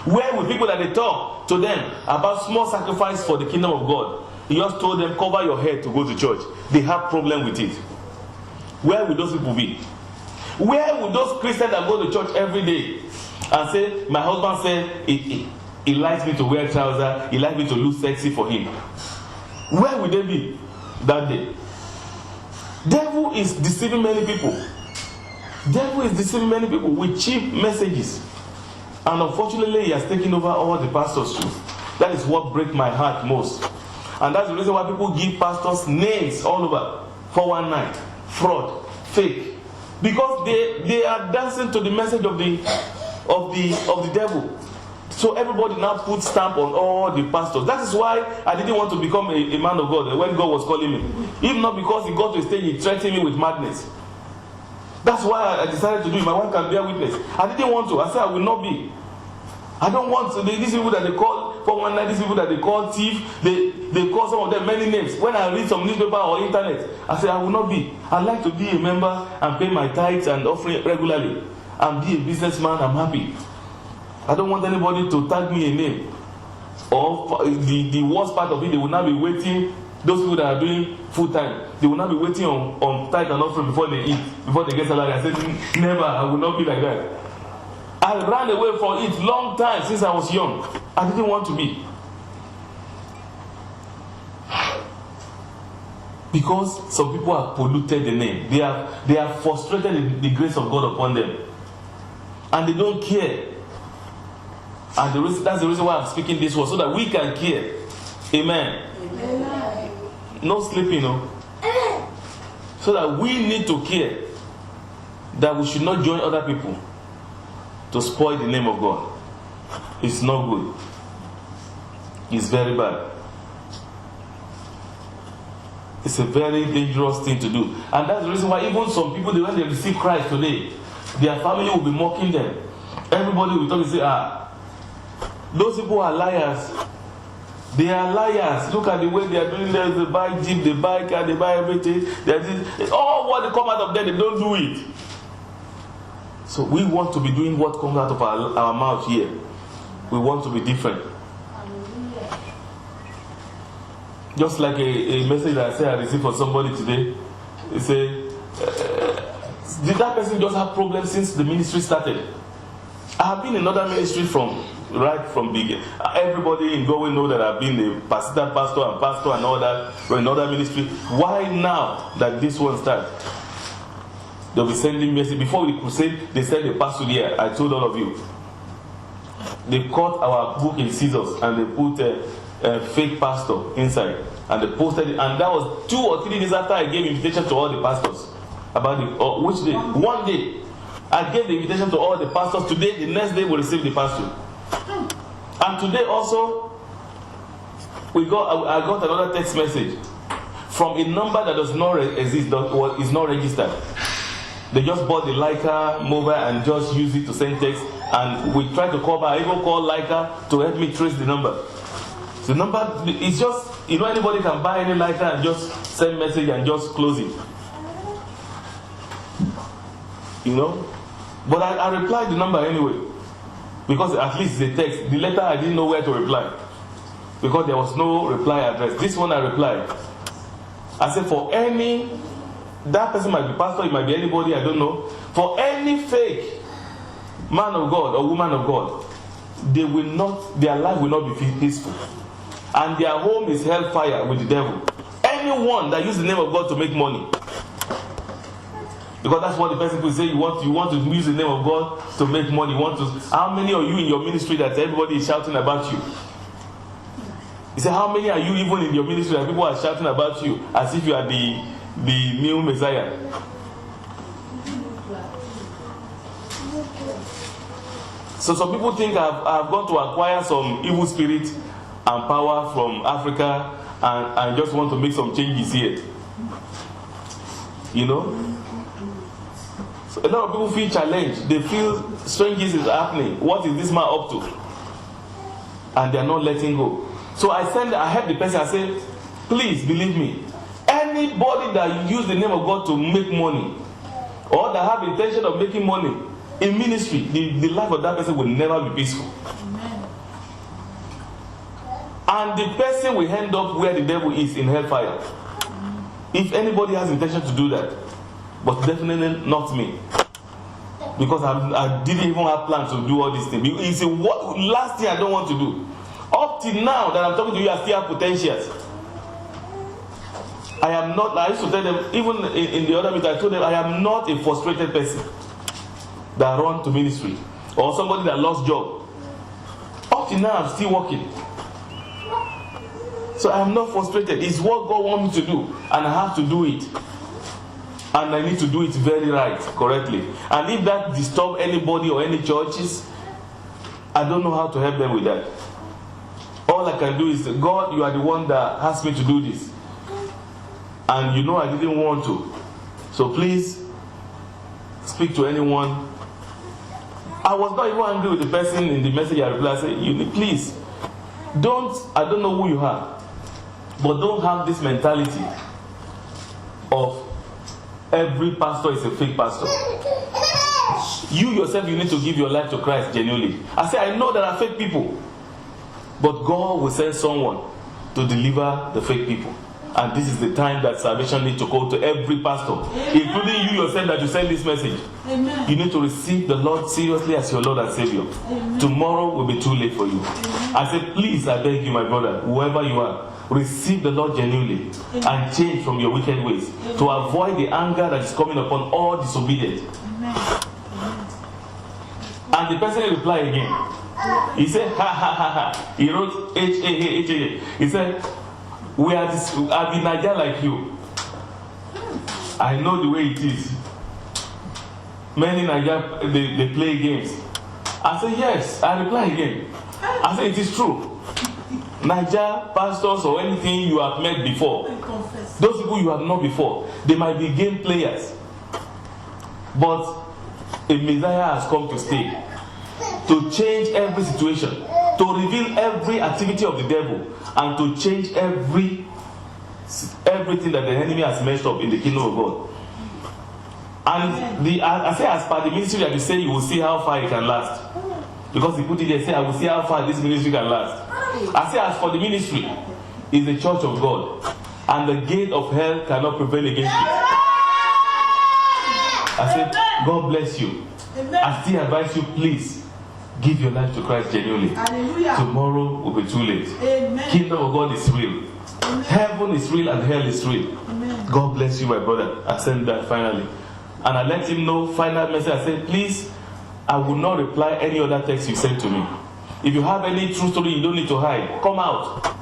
Where will people that they talk to them about small sacrifice for the kingdom of God? He just told them, cover your head to go to church. They have problem with it. Where will those people be? Where will those Christians that go to church every day and say, my husband said, He likes me to wear trousers. He likes me to look sexy for him. Where will they be that day? Devil is deceiving many people. Devil is deceiving many people with cheap messages. And unfortunately, he has taken over all the pastors too. That is what breaks my heart most. And that's the reason why people give pastors names all over. 419, fraud, fake. Because they are dancing to the message of the devil. So everybody now puts stamp on all the pastors. That is why I didn't want to become a man of God when God was calling me. If not because he got to a stage, he threatened me with madness. That's why I decided to do it. My wife can bear witness. I didn't want to. I said I will not be. I don't want to. These people that they call 419, these people that they call thief, they call some of them many names. When I read some newspaper or internet, I say I will not be. I like to be a member and pay my tithes and offering regularly and be a businessman. I'm happy. I don't want anybody to tag me a name. Or the worst part of it, they will now be waiting. Those people that are doing full time, they will not be waiting on tithe and offering before they eat, before they get salary. I said, never, I will not be like that. I ran away from it long time since I was young. I didn't want to be. Because some people have polluted the name. They have frustrated the grace of God upon them. And they don't care. And that's the reason why I'm speaking this word, so that we can care. Amen. Amen. No sleeping, no. So that we need to care. That we should not join other people to spoil the name of God. It's not good. It's very bad. It's a very dangerous thing to do. And that's the reason why even some people, when they receive Christ today, their family will be mocking them. Everybody will talk and say, those people are liars. They are liars. Look at the way they are doing this. They buy jeep, they buy car, they buy everything. All what they come out of them, they don't do it. So we want to be doing what comes out of our mouth here. We want to be different. Just like a message that I said I received from somebody today. He said, did that person just have problems since the ministry started? I have been in another ministry right from beginning. Everybody in Galway know that I've been a pastor and all that from another ministry. Why now that this one started? They'll be sending message. Before we crusade, they sent a pastor here. I told all of you. They cut our book in scissors and they put a fake pastor inside. And they posted it. And that was 2 or 3 days after I gave invitation to all the pastors. About which day? One day. I gave the invitation to all the pastors. Today, the next day, we'll receive the pastor. And today also, I got another text message from a number that does not exist, is not registered. They just bought the Leica mobile and just use it to send text. And we tried to call back. I even called Leica to help me trace the number. The number, it's just, anybody can buy any Leica and just send message and just close it. But I replied the number anyway. Because at least it's a text. The letter I didn't know where to reply. Because there was no reply address. This one I replied. I said that person might be pastor, it might be anybody, I don't know. For any fake man of God or woman of God, their life will not be peaceful. And their home is hellfire with the devil. Anyone that uses the name of God to make money. Because that's what the person will say. You want to use the name of God to make money. How many are you in your ministry that everybody is shouting about you? He said, how many are you even in your ministry that people are shouting about you as if you are the new Messiah? So some people think I've gone to acquire some evil spirit and power from Africa and just want to make some changes here. So a lot of people feel challenged. They feel strange things is happening. What is this man up to? And they are not letting go. So I help the person. I say, please believe me. Anybody that use the name of God to make money, or that have intention of making money in ministry, the life of that person will never be peaceful. Amen. And the person will end up where the devil is, in hellfire. If anybody has intention to do that. But definitely not me. because I didn't even have plans to do all these things. It's a last thing I don't want to do. Up till now that I'm talking to you, I still have potentials. I am not, I used to tell them, even in the other meeting, I told them I am not a frustrated person that run to ministry or somebody that lost job. Up till now, I'm still working. So I am not frustrated. It's what God wants me to do, and I have to do it. And I need to do it very right, correctly. And if that disturbs anybody or any churches, I don't know how to help them with that. All I can do is, God, you are the one that asked me to do this. And you know I didn't want to. So please, speak to anyone. I was not even angry with the person in the message I replied. I said, please, I don't know who you are, but don't have this mentality of every pastor is a fake pastor. You yourself, you need to give your life to Christ genuinely. I say, I know there are fake people, but God will send someone to deliver the fake people. And this is the time that salvation needs to go to every pastor, including you yourself that you send this message. Amen. You need to receive the Lord seriously as your Lord and Savior. Amen. Tomorrow will be too late for you. Amen. I say, please, I beg you, my brother, whoever you are, receive the Lord genuinely. Amen. And change from your wicked ways. Amen. To avoid the anger that is coming upon all disobedient. Amen. And the person replied again. He said, ha ha ha ha. He wrote H-A-H-A-H. He said, I've been Nigeria like you. I know the way it is. Many Nigeria, they play games. I say, yes. I reply again. I say, it is true. Nigeria pastors or anything you have met before, those people you have known before, they might be game players. But a Messiah has come to stay, to change every situation, to reveal every activity of the devil, and to change everything that the enemy has messed up in the kingdom of God. And I say, as per the ministry that you say, you will see how far it can last. Because he put it there, say, I will see how far this ministry can last. I say, as for the ministry, is the church of God, and the gate of hell cannot prevail against it. I say, God bless you. I still advise you, please, give your life to Christ genuinely. Hallelujah. Tomorrow will be too late. Amen. Kingdom of God is real. Amen. Heaven is real and hell is real. Amen. God bless you, my brother. I send that finally. And I let him know, final message, I said, please, I will not reply any other text you sent to me. If you have any true story you don't need to hide, come out.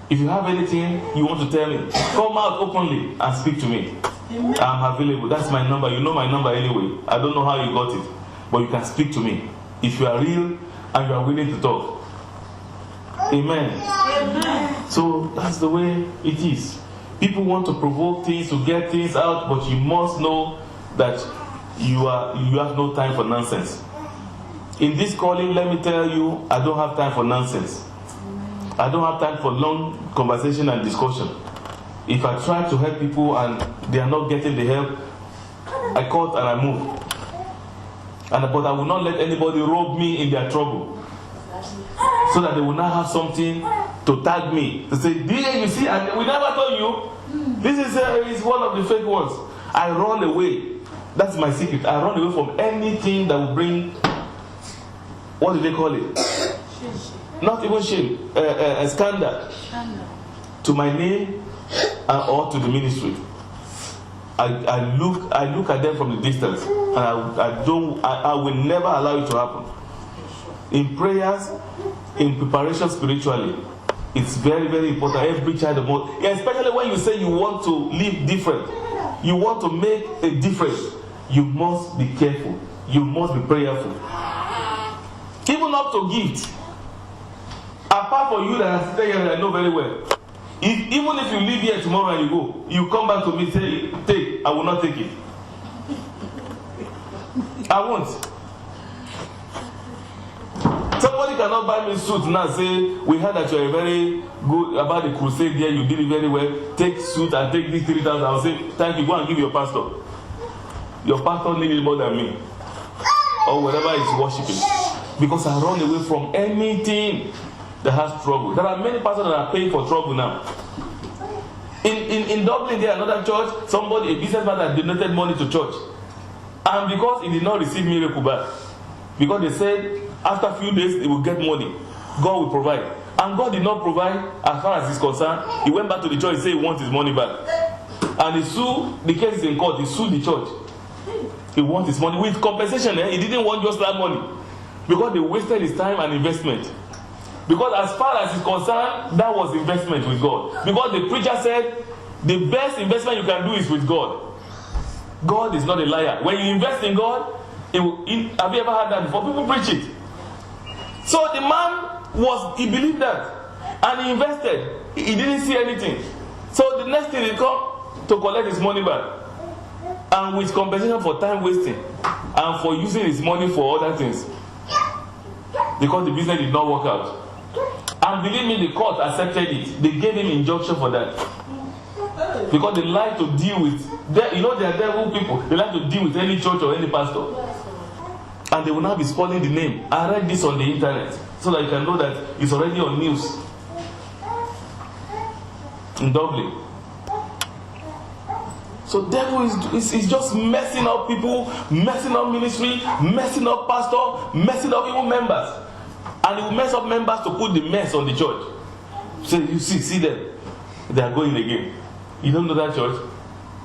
If you have anything you want to tell me, come out openly and speak to me. Amen. I'm available. That's my number. You know my number anyway. I don't know how you got it, but you can speak to me if you are real and you are willing to talk. Amen. Amen. So that's the way it is. People want to provoke things, to get things out, but you must know that you have no time for nonsense. In this calling, let me tell you, I don't have time for nonsense. I don't have time for long conversation and discussion. If I try to help people and they are not getting the help, I cut and I move. But I will not let anybody rob me in their trouble, so that they will not have something to tag me, to say, DJ, you see, we never told you. This is one of the fake ones. I run away. That's my secret. I run away from anything that will bring, what do they call it? Not even shame, a scandal to my name or to the ministry. I look at them from the distance, and I will never allow it to happen. In prayers, in preparation spiritually, it's very, very important. Every child of God, especially when you say you want to live different, you want to make a difference, you must be careful. You must be prayerful. Even up to gifts. Apart from you that are sitting here, I know very well. Even if you leave here tomorrow and you go, you come back to me and say, take, I will not take it. I won't. Somebody cannot buy me a suit now and say, we heard that you are very good about the crusade here, you did it very well. Take suit and take this 3,000. I'll say, thank you, go and give your pastor. Your pastor needs it more than me. Or whatever is worshiping. Because I run away from anything that has trouble. There are many pastors that are paying for trouble now. In Dublin, there another church, somebody, a businessman that donated money to church. And because he did not receive miracle back, because they said after a few days he will get money, God will provide. And God did not provide as far as he's concerned. He went back to the church and said he wants his money back. And he sued, the case is in court, he sued the church. He wants his money with compensation. He didn't want just that money. Because they wasted his time and investment. Because as far as he's concerned, that was investment with God. Because the preacher said, the best investment you can do is with God. God is not a liar. When you invest in God, have you ever heard that before? People preach it. So the man he believed that. And he invested. He didn't see anything. So the next thing he come to collect his money back. And with compensation for time wasting. And for using his money for other things. Because the business did not work out. And believe me, the court accepted it. They gave him injunction for that. Because they like to deal with, they are devil people. They like to deal with any church or any pastor. And they will now be spoiling the name. I read this on the internet so that you can know that it's already on news. In Dublin. So devil is just messing up people, messing up ministry, messing up pastor, messing up even members. And he will mess up members to put the mess on the church. So you see them. They are going again. You don't know that church?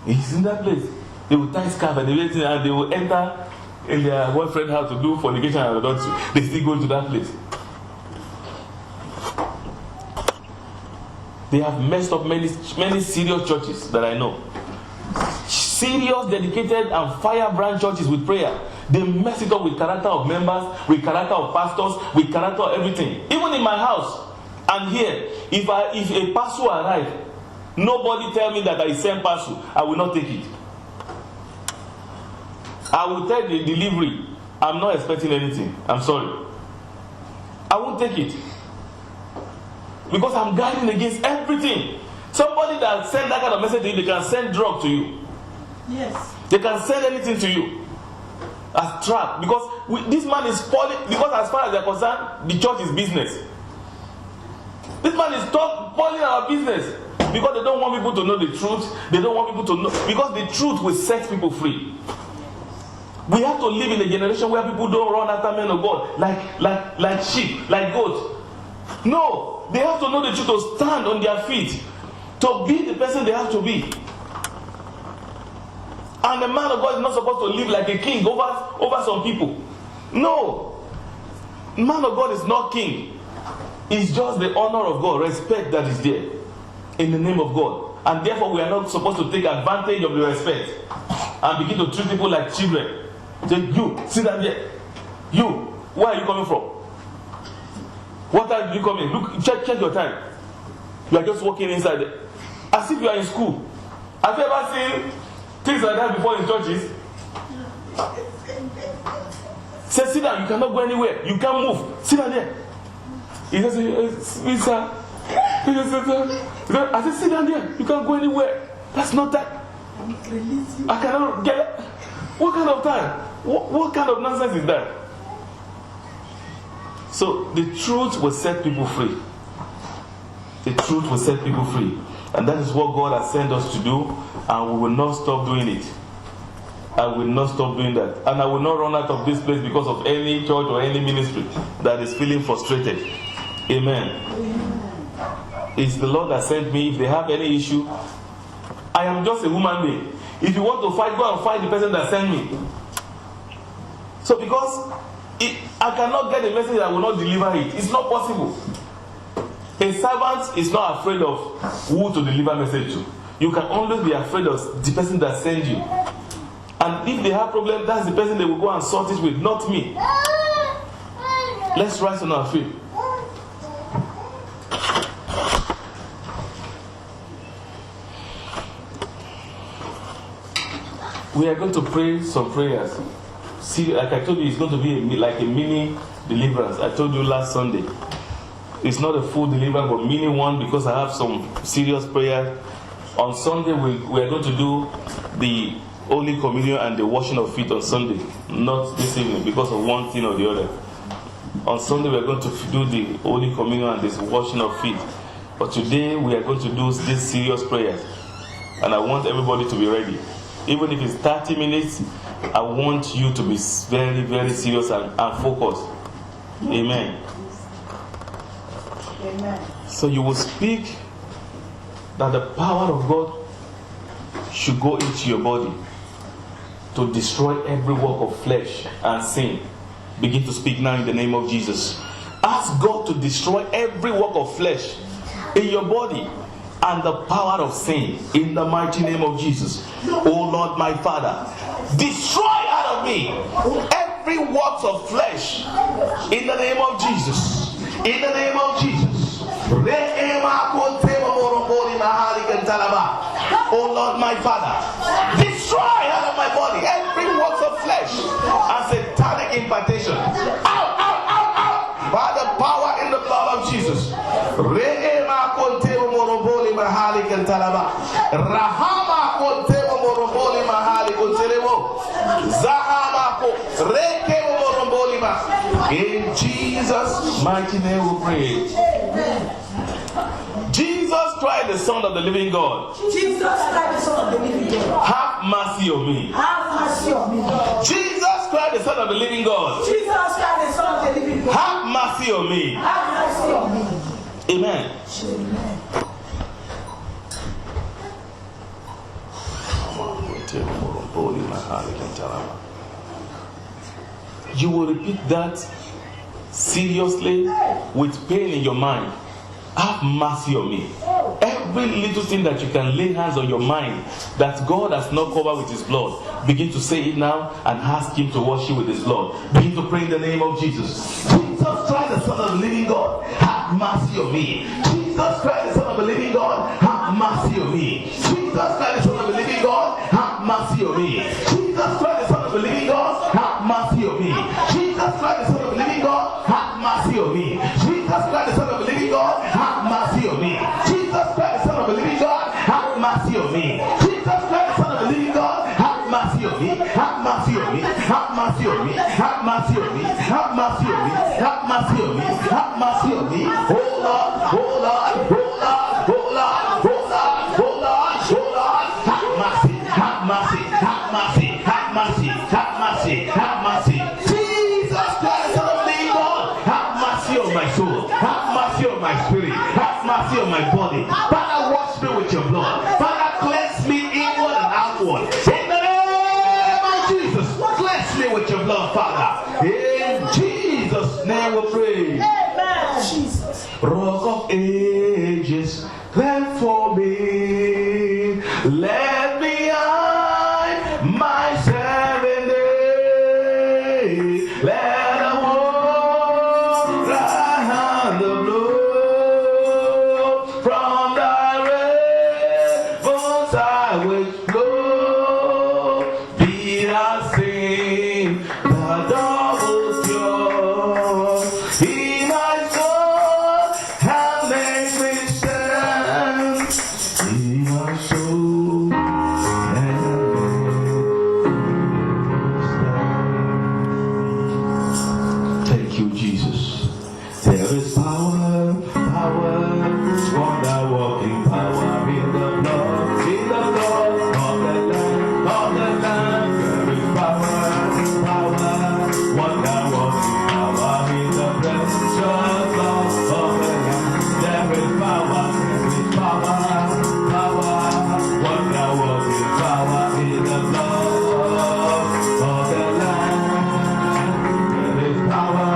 He's in that place. They will tie scarf and they will enter in their boyfriend's house to do fornication and adultery. They still go to that place. They have messed up many serious churches that I know. Serious, dedicated, and firebrand churches with prayer. They mess it up with character of members, with character of pastors, with character of everything. Even in my house and here, if a pastor arrives, nobody tell me that I send pastor, I will not take it. I will tell the delivery, I'm not expecting anything. I'm sorry. I won't take it. Because I'm guarding against everything. Somebody that send that kind of message to you, they can send drug to you. Yes. They can send anything to you. As trap. Because this man is spoiling, because as far as they're concerned, the church is business. This man is spoiling our business. Because they don't want people to know the truth. They don't want people to know. Because the truth will set people free. We have to live in a generation where people don't run after men of God like sheep, like goats. No, they have to know the truth, to stand on their feet, to be the person they have to be. And the man of God is not supposed to live like a king over some people. No, man of God is not king. It's just the honor of God, respect that is there in the name of God. And therefore we are not supposed to take advantage of the respect and begin to treat people like children. Say, you, sit down there. You, where are you coming from? What time did you come in? Look, check your time. You are just walking inside there. As if you are in school. Have you ever seen things like that before in churches? Say, sit down, you cannot go anywhere. You can't move. Sit down there. He says, sir. I said, sit down there. You can't go anywhere. That's not that. I cannot get it. What kind of time? What kind of nonsense is that? So the truth will set people free. The truth will set people free. And that is what God has sent us to do. And we will not stop doing it. I will not stop doing that. And I will not run out of this place because of any church or any ministry that is feeling frustrated. Amen. It's the Lord that sent me. If they have any issue, I am just a human being. If you want to fight, go and fight the person that sent me. So because I cannot get a message, I will not deliver it. It's not possible. A servant is not afraid of who to deliver message to. You can always be afraid of the person that sends you. And if they have problem, that's the person they will go and sort it with, not me. Let's rise on our feet. We are going to pray some prayers. See, like I told you, it's going to be like a mini deliverance. I told you last Sunday. It's not a full deliverance, but mini one, because I have some serious prayer. On Sunday, we are going to do the Holy Communion and the washing of feet on Sunday. Not this evening, because of one thing or the other. On Sunday, we are going to do the Holy Communion and this washing of feet. But today, we are going to do these serious prayers. And I want everybody to be ready. Even if it's 30 minutes, I want you to be very, very serious and focused. Amen. Amen. So you will speak that the power of God should go into your body to destroy every work of flesh and sin. Begin to speak now in the name of Jesus. Ask God to destroy every work of flesh in your body and the power of sin in the mighty name of Jesus. Oh Lord, my Father, destroy out of me every work of flesh in the name of Jesus. In the name of Jesus. Oh Lord, my Father, destroy out of my body every work of flesh and satanic impartation. Out, out, out, out, by the power in the blood of Jesus. In Jesus' mighty name we pray. Jesus Christ, the Son of the living God. Jesus Christ, the Son of the living God. Have mercy on me. Have mercy on me. Jesus Christ, the Son of the living God. Jesus Christ, the Son of the living God. Have mercy on me. Have mercy on me. Amen. Amen. You will repeat that seriously with pain in your mind. Have mercy on me. Every little thing that you can lay hands on your mind that God has not covered with his blood, begin to say it now and ask him to wash you with his blood. Begin to pray in the name of Jesus. Jesus Christ, the Son of the living God, have mercy on me. Jesus Christ, the Son of the living God, have mercy on me. Jesus Christ, the Son of the living God, have mercy on me. Jesus Christ, the Son of the living God, have mercy on me. Jesus Christ, the Son of the living God, have mercy on me. Jesus Christ, the Son of the living God, have mercy on me. Jesus Christ, the Son of the living God, have mercy on me. Jesus Christ, the Son of the living God, have mercy on me. Have mercy on me. Have mercy on me. Have mercy on me. Have mercy on me. Have mercy on me. Have mercy on me. Oh Lord, oh Lord, oh Lord, oh Lord, oh Lord, oh Lord, oh Lord. Have mercy. Have mercy. Have mercy. Have mercy. Have mercy. Have mercy. Jesus Christ, Son of the living God, have mercy on my soul. Have mercy on my spirit. Have mercy on my body. Father, wash me with your blood. Father, cleanse me inward and outward. In the name of Jesus, cleanse me with your blood, Father. In Jesus' name we pray. Amen. Jesus. Rock of ages, cleanse for me. Let me hide myself in thee. Let the water and the blow from thy rivers I will flow. Be thou seen, the double pure. In my soul, and make me stand. In my soul, and make me stand. Thank you, Jesus. There is power, power, wonder walking power in the blood of the Lamb, There is power, power, wonder walking power in the precious blood of the Lamb. There is power, power, wonder walking power in the blood of the Lamb. There is power,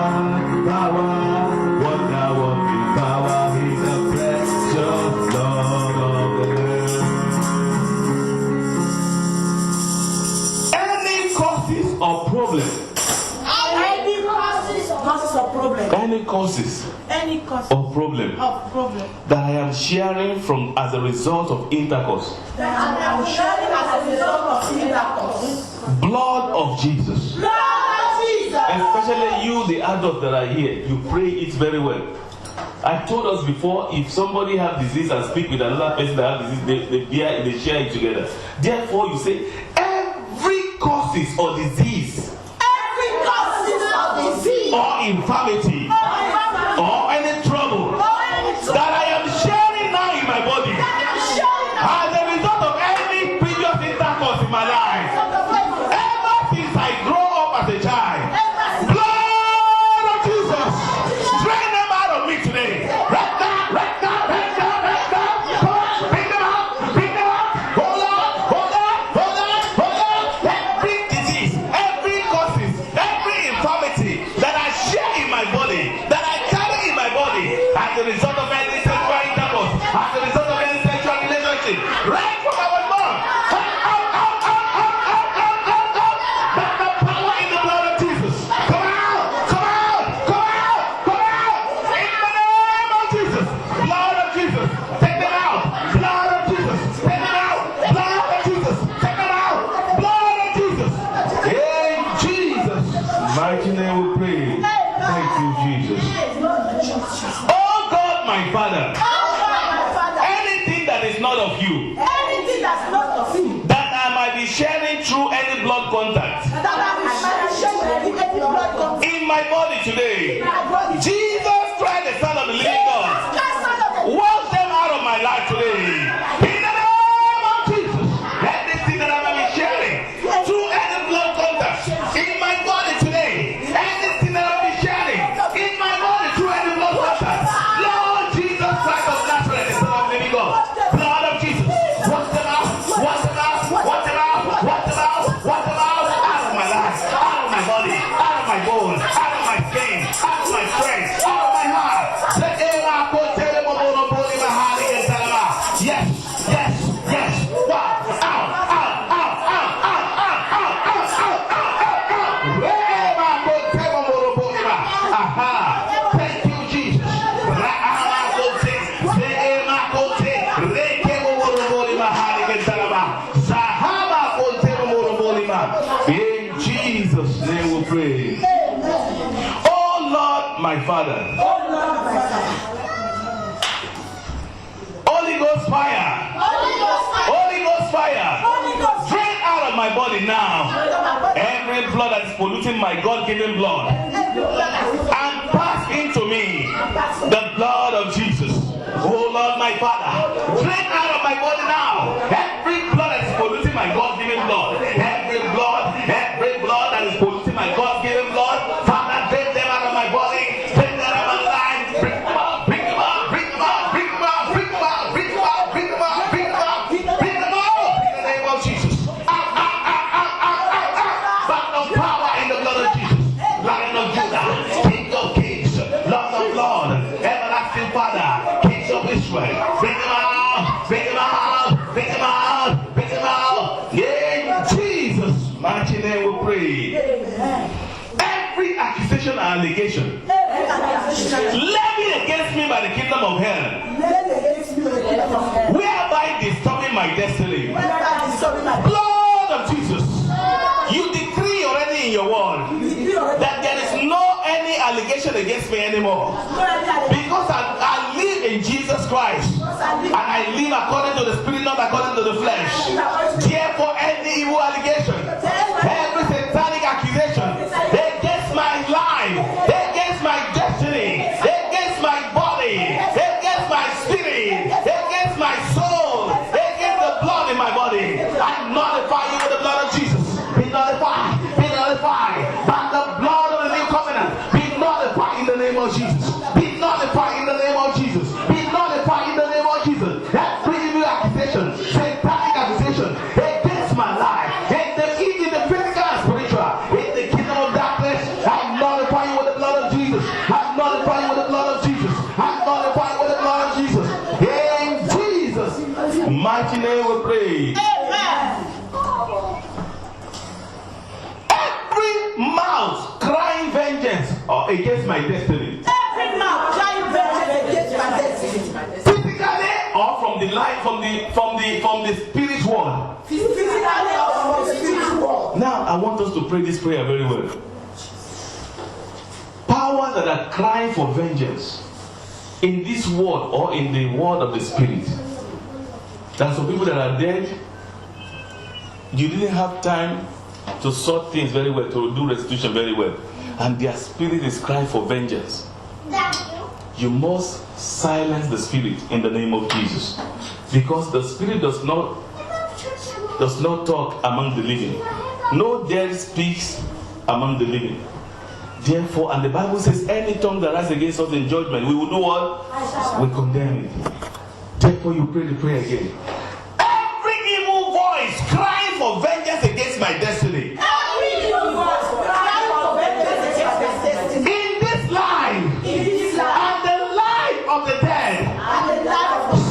wonder walking power in the precious blood of the Lamb. Any causes or problem, Any causes of problem. any causes Any cause or problem of problem that I am sharing from as a result of intercourse, that I am sharing as a result of intercourse. blood of Jesus. Lord Jesus. Especially you, the adults that are here, you pray it very well. I told us before, if somebody has disease and speak with another person that has disease, they share it together. Therefore, you say, every causes or disease Every causes of disease or infirmity or any trouble that I am sharing now in my body as a result of any previous intercourse in my life, as a child. Blood of Jesus, drain them out of me today. Right now, right now, right now, right now. Come on, bring them out, bring them out. Hold on, hold on, hold on, hold on. Every disease, every causes, every infirmity that I share in my body, that I carry in my body, as a result of any sexual intercourse, as a result of any sexual relationship, right from our mom. Mighty name we pray. Thank you, Jesus. Oh God, my Father. Anything that is not of you, that I might be sharing through any blood contact in my body today, Jesus Christ, the Son of the living God, wash them out of my life today. In the name of Jesus, anything that I might be sharing through any blood contact in my body today, anything that I'll be sharing in my body through any blood contact, Lord Jesus Christ of Nazareth, the Son of the living God, blood of Jesus, wash them out, wash them out, wash them out, wash them out, wash them out of my life, out of my body, out of my bones, out of my skin, out of my strength, out of my heart. Yes, yes, yes. Wow. Out, out, out, out, out, out, out, out, out, out. Aha. Thank you, Jesus. In Jesus' name we pray. Oh Lord, my Father. Holy Ghost fire. Holy Ghost fire. Drain out of my body now every blood that is polluting my God-given blood, and pass into me the blood of Jesus. Oh Lord, my Father, drain out of my body now every blood that is polluting my God-given blood. Every blood that is polluting my God-given blood, Father, drain them out of my body. Drain them out of my life. Bring them out. Bring them out. Bring them out. Bring them out. Bring them out. Bring them out. Bring them out. Bring them out. Bring them out. In the name of Jesus. Back of power in the blood of Jesus. Lion of Judah, King of Kings, Lord of Lords, everlasting Father, King of Israel. Bring them out. Bring them out. Bring them out. Bring them out. In Jesus' mighty name we pray. Every accusation and allegation levied against me by the kingdom of hell, whereby disturbing my destiny, blood of Jesus, you decree already in your word that there is no any allegation against me anymore, because I live in Jesus Christ, and I live according to the Spirit, not according to the flesh. Therefore, any evil allegation, every satanic accusation against my life, against my destiny, against my body, against my spirit, against my soul, against the blood in my body, I nullify you with the blood of Jesus. Be nullified, be nullified by the blood of the new covenant. Be nullified in the name of Jesus. Be nullified in the name of Jesus. Be nullified in the name of Jesus. Every evil accusation, satanic accusation against my life, in the physical and spiritual, in the kingdom of darkness, I nullify you with the blood of Jesus. I nullify you with the blood of Jesus. I nullify you with the blood of Jesus. In Jesus' mighty name we pray. Every mouth crying vengeance against my destiny, physically or from the life, from the spirit world. Now I want us to pray this prayer very well. Powers that are crying for vengeance in this world or in the world of the spirit. There are some people that are dead. You didn't have time to sort things very well, to do restitution very well, and their spirit is crying for vengeance. You must silence the spirit in the name of Jesus, because the spirit does not talk among the living. No dead speaks among the living. Therefore, and the Bible says, any tongue that rises against us in judgment, we will do what? We condemn it. Therefore, you pray the prayer again. Every evil voice crying for vengeance against my destiny. Every evil voice crying for vengeance against my destiny. In this life, and the life of the dead,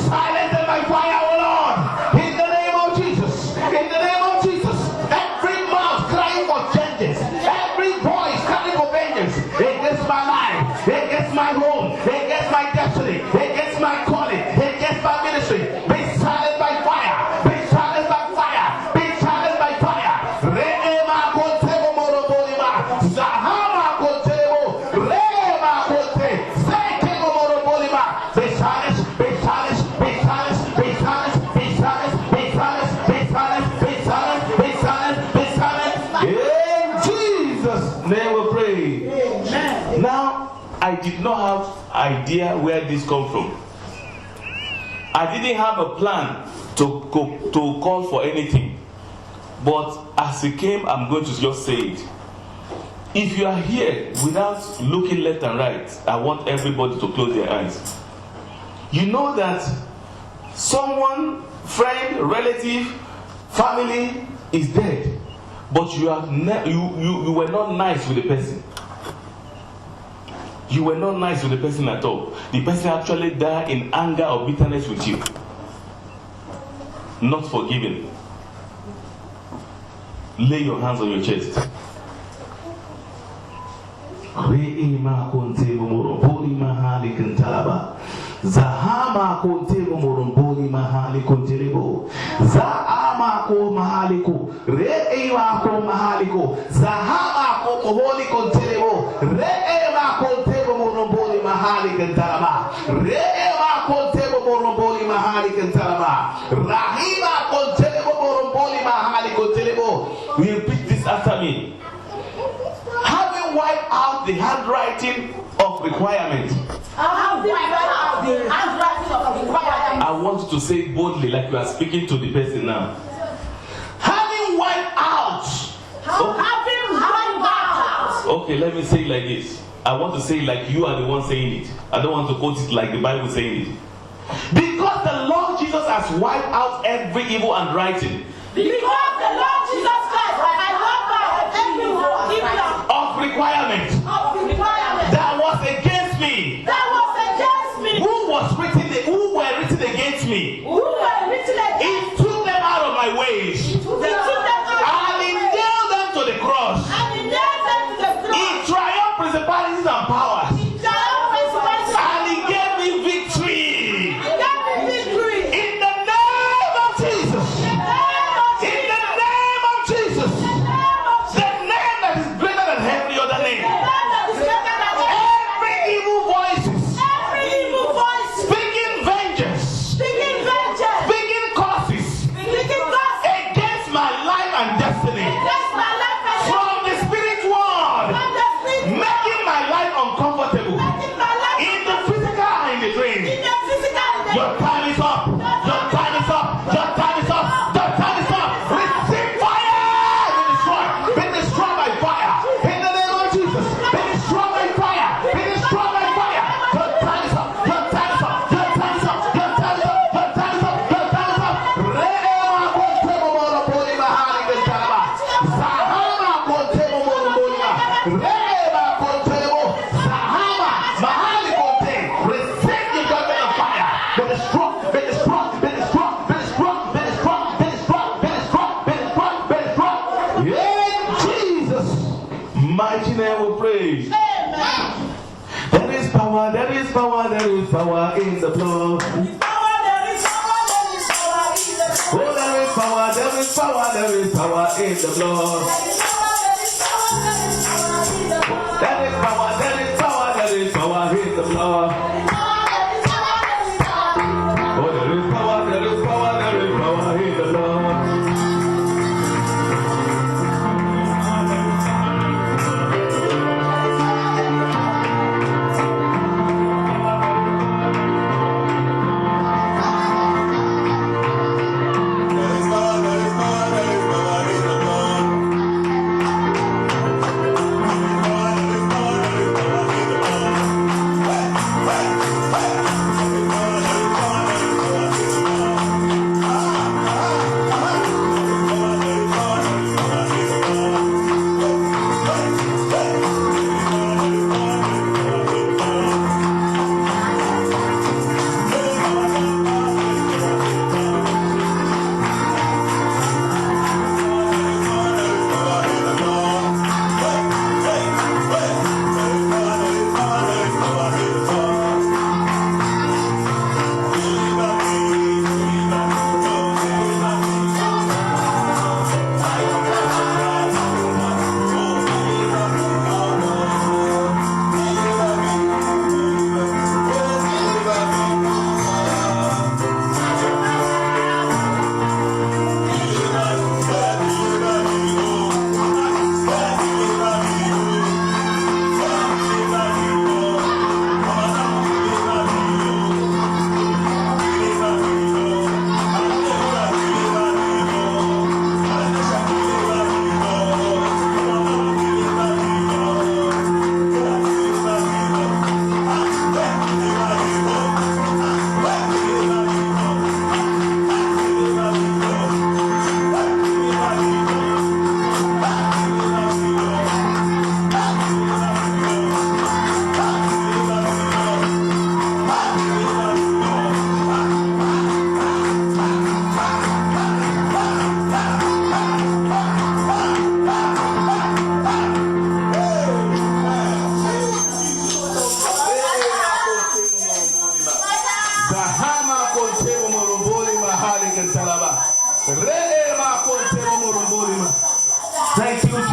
silence them by fire, O Lord. In the name of Jesus. In the name of Jesus. Every mouth crying for vengeance. Every voice crying for vengeance against my life, against my home, against my destiny, against my calling, against my ministry. Be silenced by fire. Be silenced by fire. Be silenced by fire. Reema kontebo morobolima. Zahama kontebo. Reema konte. Sekebo morobolima. Be silenced. Be silenced. Be silenced. Be silenced. Be silenced. Be silenced. Be silenced. Be silenced. Be silenced. Be silenced. In Jesus' name we pray. Amen. Now, I did not have idea where this come from. I didn't have a plan to call for anything. But as it came, I'm going to just say it. If you are here without looking left and right, I want everybody to close their eyes. You know that someone, friend, relative, family is dead, but you were not nice with the person. You were not nice with the person at all. The person actually died in anger or bitterness with you. Not forgiving. Lay your hands on your chest. Zahama kontebo moromboli mahali konterebo. Zaama ko mahaliko. Re'ema ko mahaliko. Zahama ko moholi konterebo. Re'ema kontebo moromboli mahali kontaraba. Re'ema kontebo moromboli mahali kontaraba. Rahima kontebo moromboli mahali konterebo. We repeat this after me. Having wiped out the handwriting of requirement. I want you to say it boldly, like you are speaking to the person now. Having wiped out. Okay, let me say it like this. I want to say it like you are the one saying it. I don't want to quote it like the Bible saying it. Because the Lord Jesus has wiped out every evil handwriting. Because the Lord Jesus Christ has wiped out every evil of requirement. That was against me. Who were written against me? He took them out of my ways. And he nailed them to the cross. He triumphed principalities and powers. And he gave me victory. In the name of Jesus. In the name of Jesus. The name that is greater than every other name. Every evil voices. Speaking vengeance. Speaking curses. Against my life and destiny. From the spirit world. Making my life uncomfortable. In the physical and in the dream. Your time is up. Your time is up. Your time is up. Your time is up. Receive fire. Be destroyed. Be destroyed by fire. In the name of Jesus. Be destroyed by fire. Be destroyed by fire. Your time is up. Your time is up. Your time is up. Your time is up. Your time is up. Your time is up. Reema kontebo moroboli mahali kentaraba. Zahama kontebo moroboli mahali. Reema kontebo. Zahama mahali konte. Receive the judgment of fire. Be destroyed. Be destroyed. Be destroyed. Be destroyed. Be destroyed. Be destroyed. Be destroyed. Be destroyed. Be destroyed. In Jesus' mighty name we pray. There is power, there is power, there is power in the blood. Oh, there is power, there is power, there is power in the blood. There is power, there is power, there is power in the blood. Oh, there is power, there is power, there is power in the blood.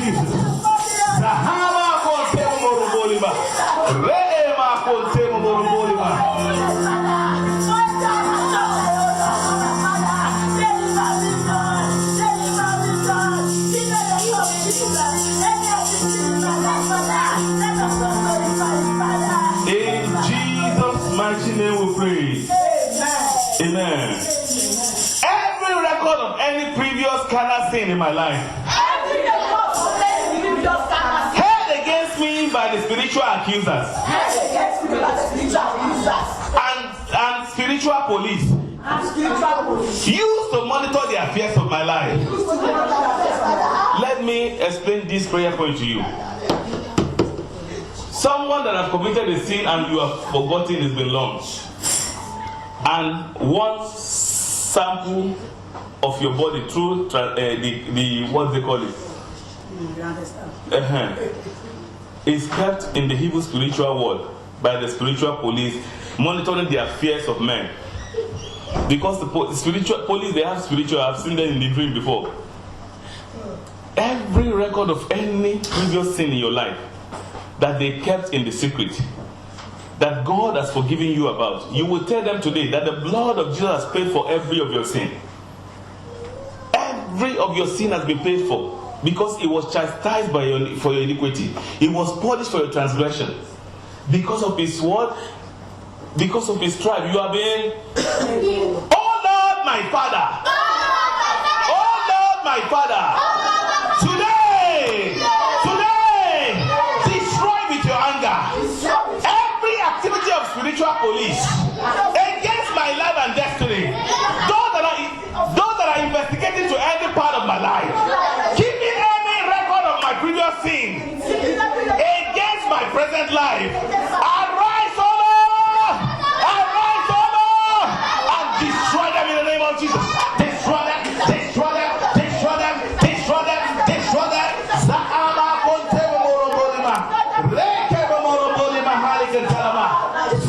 Jesus. Sahama kontemo morobolima. Reema kontemo morobolima. In Jesus' mighty name we pray. Amen. Every record of any previous carnal sin in my life held against me by the spiritual accusers and spiritual police used to monitor the affairs of my life. Let me explain this prayer point to you. Someone that has committed a sin and you have forgotten it's been long, and wants sample of your body through the what they call it. Is kept in the evil spiritual world by the spiritual police, monitoring the affairs of men. Because the spiritual police, they have spiritual. I've seen them in the dream before. Every record of any previous sin in your life that they kept in the secret, that God has forgiven you about, you will tell them today that the blood of Jesus has paid for every of your sin. Every of your sin has been paid for, because it was chastised for your iniquity. It was punished for your transgression. Because of his word, because of his tribe, you are being. Oh Lord, my Father. Oh Lord, my Father. Today, destroy with your anger every activity of spiritual police against my life and destiny. Those that are investigating to any part of my life, keeping any record of my previous sin against my present life. Arise, O Lord! Arise, O Lord! And destroy them in the name of Jesus. Destroy them, destroy them, destroy them, destroy them, destroy them. Sahama kontemo morobolima. Rekebo morobolima haliketalama.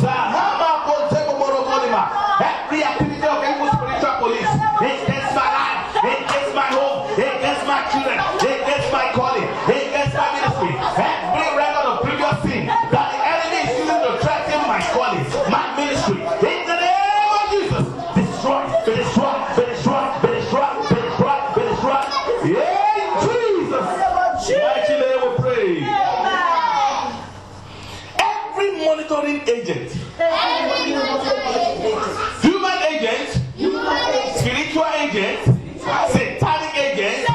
Sahama kontemo morobolima. Every activity of evil spiritual police against my life, against my home, against my children, against my calling, against my ministry. Every record of previous sin that the enemy is using to threaten my calling, my ministry. In the name of Jesus, destroy, be destroyed, be destroyed, be destroyed, be destroyed, be destroyed. Yeah, in Jesus' mighty name we pray. Every monitoring agent, human agent, spiritual agent, satanic agent,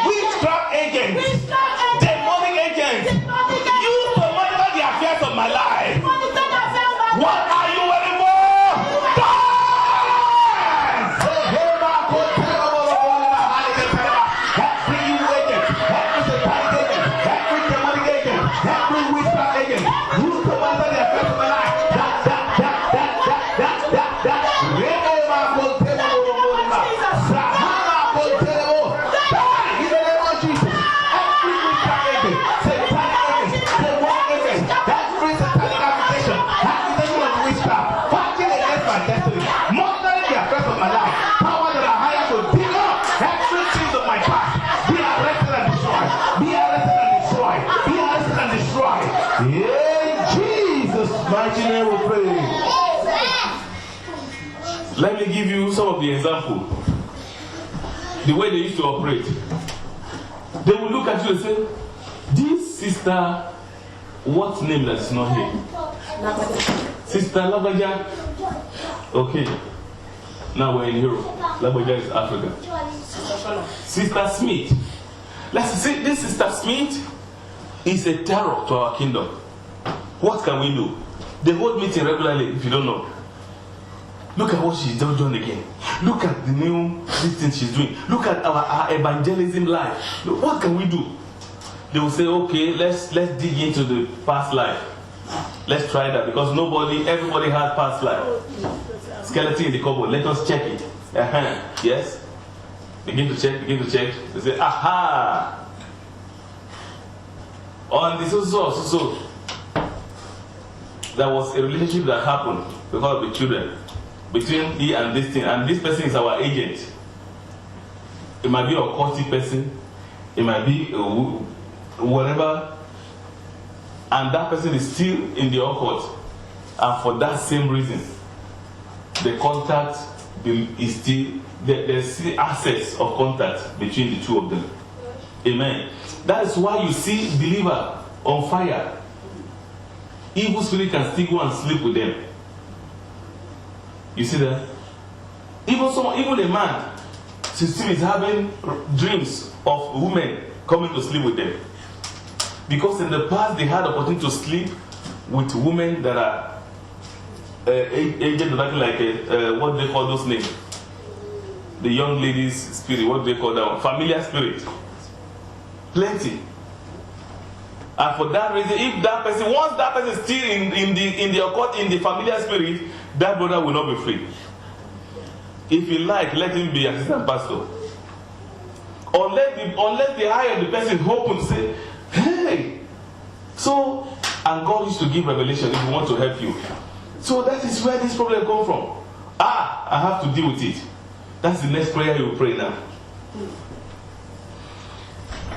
witchcraft agent, demonic agent, used to monitor the affairs of my life. What are you waiting for? Dance! Every evil agent, every satanic agent, every demonic agent, every witchcraft agent, used to monitor the affairs of my life. Mighty name we pray. Let me give you some of the example. The way they used to operate. They will look at you and say, this sister, what name that's not here? Sister Labaja. Okay. Now we're in Europe. Labaja is Africa. Sister Smith. Let's see, this Sister Smith is a terror to our kingdom. What can we do? They hold meeting regularly, if you don't know. Look at what she's done again. Look at the new thing she's doing. Look at our evangelism life. Look, what can we do? They will say, okay, let's dig into the past life. Let's try that, because everybody has past life. Skeleton in the cupboard, let us check it. Yes? Begin to check. They say, aha! On this so. There was a relationship that happened because of the children, between he and this thing, and this person is our agent. It might be a occultic person, it might be whatever, and that person is still in the occult, and for that same reason, the contact is still, there's still access of contact between the two of them. Amen. That is why you see believer on fire. Evil spirit can still go and sleep with them. You see that? Even a man still is having dreams of women coming to sleep with them. Because in the past they had the opportunity to sleep with women that are aged like what do they call those names? The young ladies' spirit, what do they call that one? Familiar spirit. Plenty. And for that reason, if that person, once that person is still in the occult, in the familiar spirit, that brother will not be free. If you like, let him be assistant pastor. Unless the eye of the person open to say, hey, so, and God used to give revelation if He wants to help you. So that is where this problem comes from. I have to deal with it. That's the next prayer you will pray now.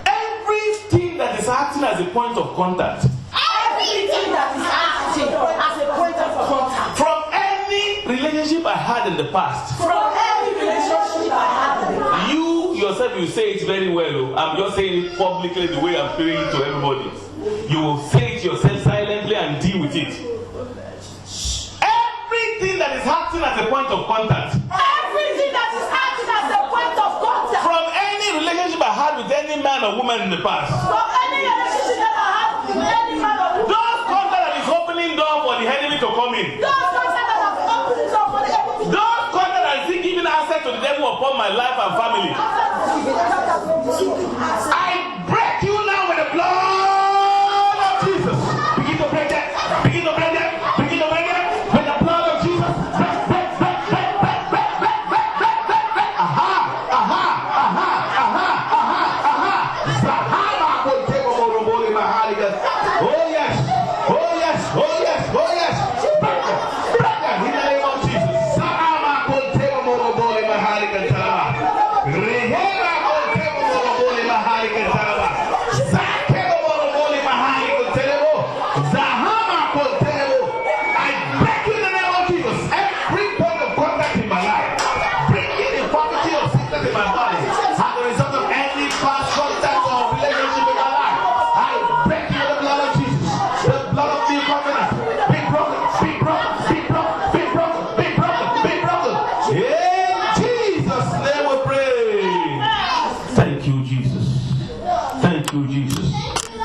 Everything that is acting as a point of contact. Everything that is acting as a point of contact. From any relationship I had in the past. From any relationship I had in the past. You yourself, you say it very well. I'm just saying it publicly the way I'm saying it to everybody. You will say it yourself silently and deal with it. Everything that is acting as a point of contact. Everything that is acting as a point of contact. From any relationship I had with any man or woman in the past. From any relationship that I had with any man or woman. Those contacts that is opening door for the enemy to come in. Those contacts that have opened door for the enemy. Those contacts that is giving access to the devil upon my life and family. I break you now with the blood of Jesus. Begin to break that. Begin to break that. Begin to break that. With the blood of Jesus. Break, break, break, break, break, break, break, break, break, break, break. Aha, aha, aha, aha, aha, aha. Zahama kontego moroboli mahaliga. Oh yes, oh yes, oh yes, oh yes. Break that, break that in the name of Jesus. Zahama kontego moroboli mahaliga tara. Rehera kontego moroboli mahaliga tara. Zakego moroboli mahaliga tara. Zahama kontego. I break you in the name of Jesus. Every point of contact in my life, breaking the infirmity of sickness in my body, as a result of any past contact or relationship in my life, I break you with the blood of Jesus. The blood of the covenant. Be broken, be broken, be broken, be broken, be broken, be broken. In Jesus' name we pray. Thank you, Jesus. Thank you, Jesus.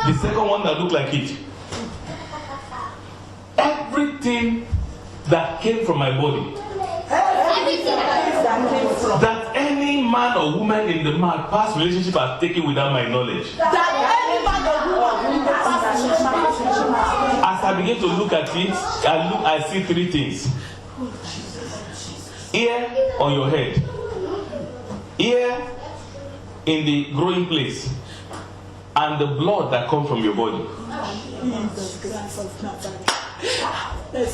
The second one that looked like it. Everything that came from my body, that any man or woman in the past relationship has taken without my knowledge. As I begin to look at it, I see three things. Ear on your head, ear in the growing place, and the blood that comes from your body.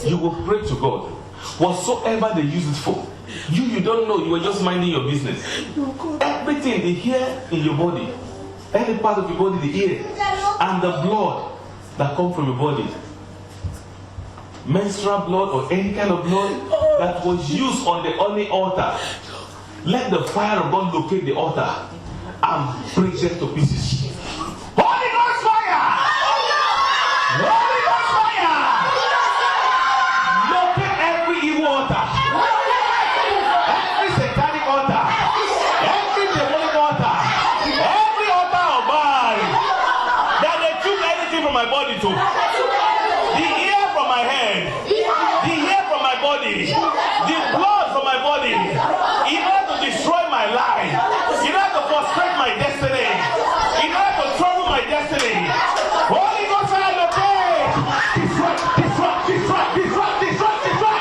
You will pray to God. Whatsoever they use it for, you don't know, you were just minding your business. Everything, the hair in your body, any part of your body, the ear, and the blood that comes from your body, menstrual blood or any kind of blood that was used on the only altar, let the fire of God locate the altar and break them to pieces. Holy Ghost fire! Holy Ghost fire! Locate every evil altar, every satanic altar, every demonic altar, every altar of mine that they took anything from my body to. The ear from my head, the hair from my body, the blood from my body, in order to destroy my life, in order to frustrate my destiny, in order to trouble my destiny. Holy Ghost fire, locate! Destroy, destroy, destroy, destroy, destroy, destroy!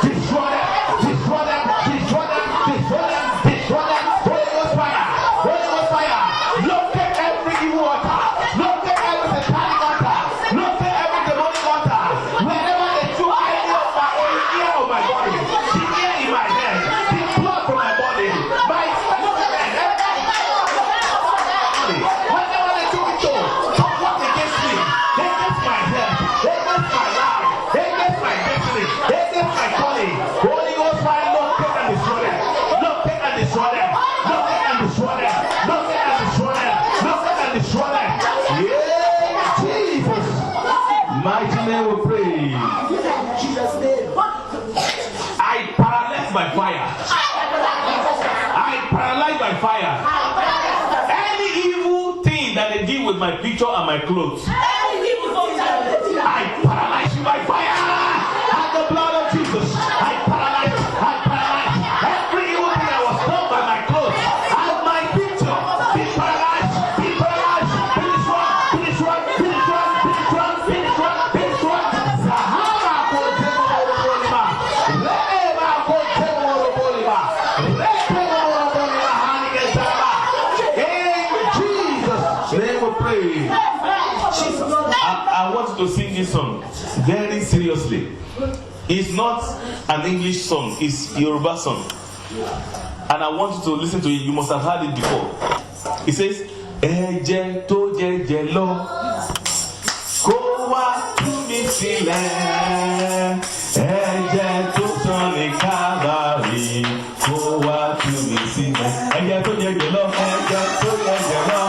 Destroy them, destroy them, destroy them, destroy them, destroy them. Holy Ghost fire, Holy Ghost fire. Locate every evil altar, locate every satanic altar, locate every demonic altar. Wherever they took any of my ear of my body, the ear in my head, the blood from my body, my special head, with my picture and my clothes. Every evil thing I paralyze you by fire. And the blood of Jesus. I paralyze. Every evil thing that was done by my clothes and my picture. Be paralyzed. Be paralyzed. Finish one. Sahara Kotemo Bolima. Reba Kotemo Bolima. Rekemo Bolima Hanigetaba. In Jesus' name we pray. I want you to sing this song very seriously. It's not an English song, it's a Yoruba song. And I want you to listen to it. You must have heard it before. It says, Ẹ̀jẹ̀ tó jẹ̀jẹ̀ lọ, kó wá tú mi sílẹ̀. Ẹ̀jẹ̀ tó tán ní Calvary, kó wá tú mi sílẹ̀. Ẹ̀jẹ̀ tó jẹ̀jẹ̀ lọ, ẹ̀jẹ̀ tó jẹ̀jẹ̀ lọ,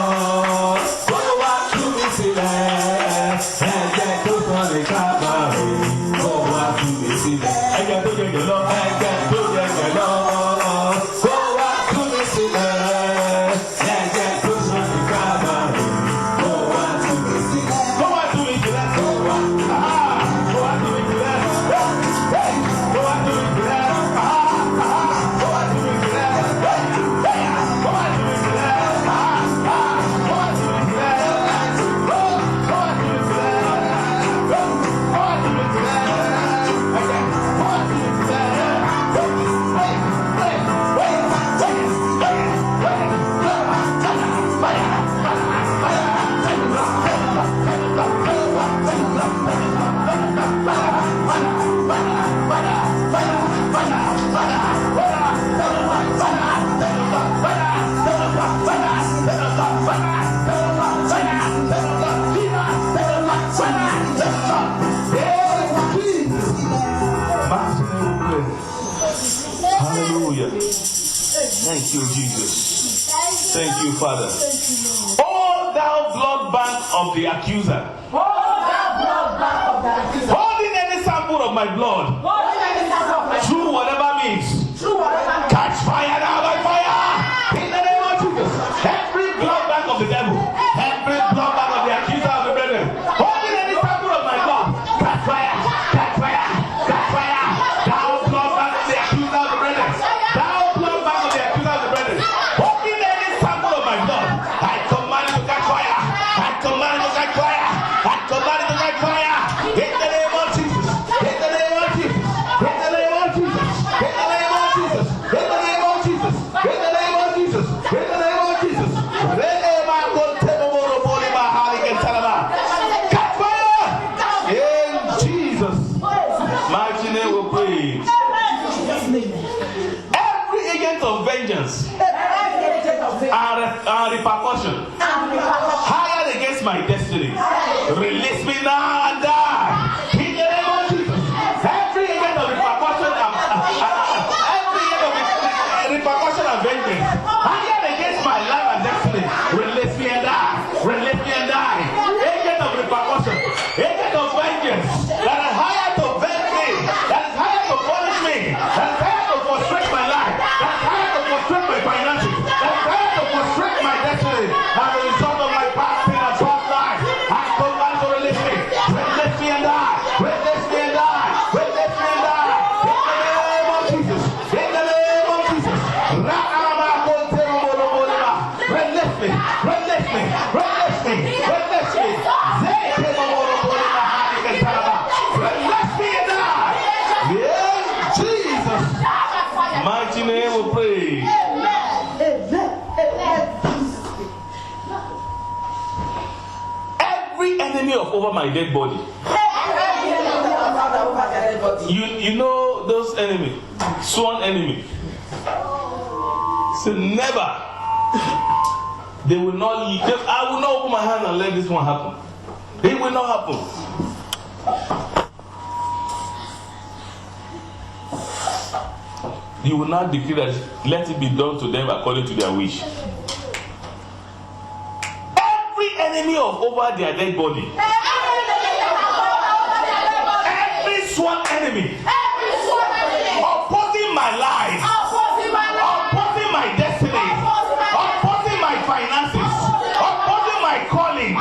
kó wá tú mi sílẹ̀. Ẹ̀jẹ̀ tó tán ní Calvary, kó wá tú mi sílẹ̀. Ẹ̀jẹ̀ tó jẹ̀jẹ̀ lọ, ẹ̀jẹ̀ tó jẹ̀jẹ̀ lọ, kó wá tú mi sílẹ̀. Ẹ̀jẹ̀ tó tán ní Calvary, kó wá tú mi sílẹ̀. Kó wá tú mi sílẹ̀. Kó wá tú mi sílẹ̀. Kó wá tú mi sílẹ̀. Kó wá tú mi sílẹ̀. Kó wá tú mi sílẹ̀. Kó wá tú mi sílẹ̀. Kó wá tú mi sílẹ̀. Hallelujah. Thank you, Jesus. Thank you, Father. Oh, thou blood bank of the accuser, holding any sample of my blood through whatever means, catch fire now by fire in the name of Jesus. Every blood bank of the devil, every blood bank of the accuser of the brethren, holding any sample of my blood, catch fire, catch fire, catch fire. Thou blood bank of the accuser of the brethren, thou blood bank of the accuser of the brethren, holding any sample of my blood, I command you to catch fire. I command you to catch fire. I command you to catch fire in the name of Jesus. In the name of Jesus. In the name of Jesus. In the name of Jesus. In the name of Jesus. In the name of Jesus. In the name of Jesus. Catch fire in Jesus' mighty name we pray. Every agent of vengeance and repercussion hired against my destiny, release me now and die in the name of Jesus. Every agent of repercussion and vengeance hired against my life and destiny, release me and die. Release me and die. Agent of repercussion, agent of vengeance that is hired to venge me, that is hired to punish me, that is hired to frustrate my life, that is hired to frustrate my finances, that is hired to frustrate my destiny as a result of my past pain and past life. I command to release me. Release me and die. Release me and die. Release me and die. In the name of Jesus. In the name of Jesus. Release me. Release me. Release me. Release me. Release me and die. Yes, Jesus. Mighty name we pray. Every enemy of over my dead body. You know those enemy, sworn enemy. So never. They will not leave. I will not open my hand and let this one happen. It will not happen. You will not decree that let it be done to them according to their wish. Every enemy of over their dead body. Every sworn enemy. Opposing my life. Opposing my destiny. Opposing my finances. Opposing my calling.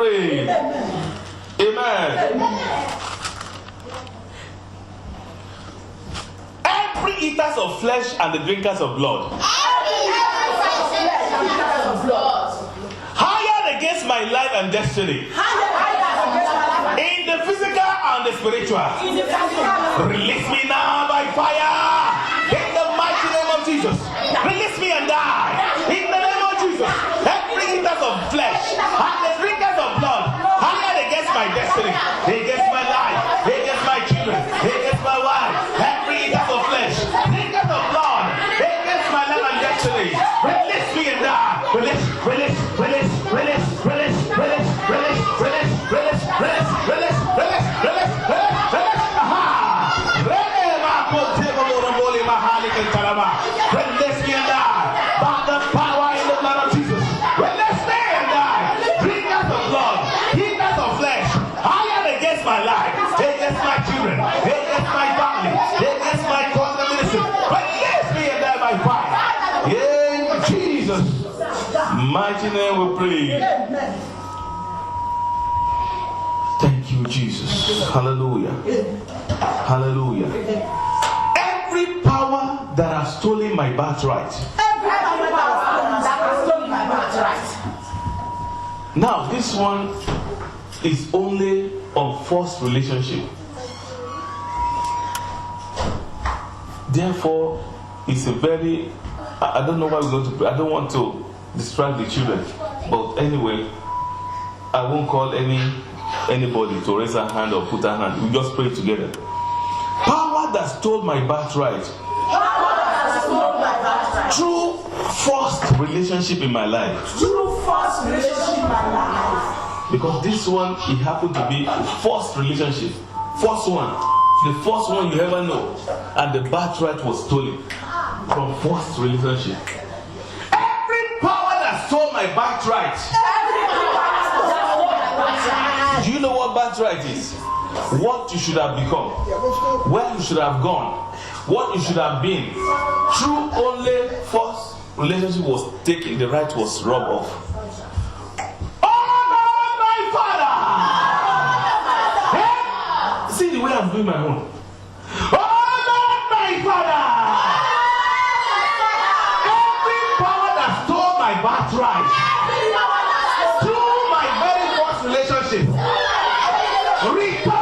pray. Amen. Every eaters of flesh and the drinkers of blood, hired against my life and destiny, in the physical and the spiritual, release me now by fire, in the mighty name of Jesus. Release me and die, in the name of Jesus. Every eaters of flesh and the drinkers of blood, hired against my destiny, against my life, against my children, against my wife. Every eaters of flesh, drinkers of blood, against my life and destiny. Release me and die. Release, release, release, release, release, release, release, release, release, release, release, release, release, release. Release me and die by the power in the blood of Jesus. Release me and die. Drinkers of blood, eaters of flesh, hired against my life, against my children, against my family, against my cousin ministry. Release me and die by fire. In Jesus' mighty name we pray. Thank you, Jesus. Hallelujah. Hallelujah. Every power that has stolen my birthright. Now, this one is only on forced relationship. Therefore, it's a very, I don't know why we're going to pray. I don't want to distract the children. But anyway, I won't call anybody to raise a hand or put a hand. We just pray together. Power that stole my birthright. Through forced relationship in my life. Because this one, it happened to be a forced relationship. First one. The first one you ever know. And the birthright was stolen from forced relationship. Every power that stole my birthright. Do you know what birthright is? What you should have become, where you should have gone, what you should have been. Through only first relationship was taken, the right was rubbed off. Oh my Father! See the way I'm doing my own. Oh my Father! Every power that stole my birthright through my very first relationship, return.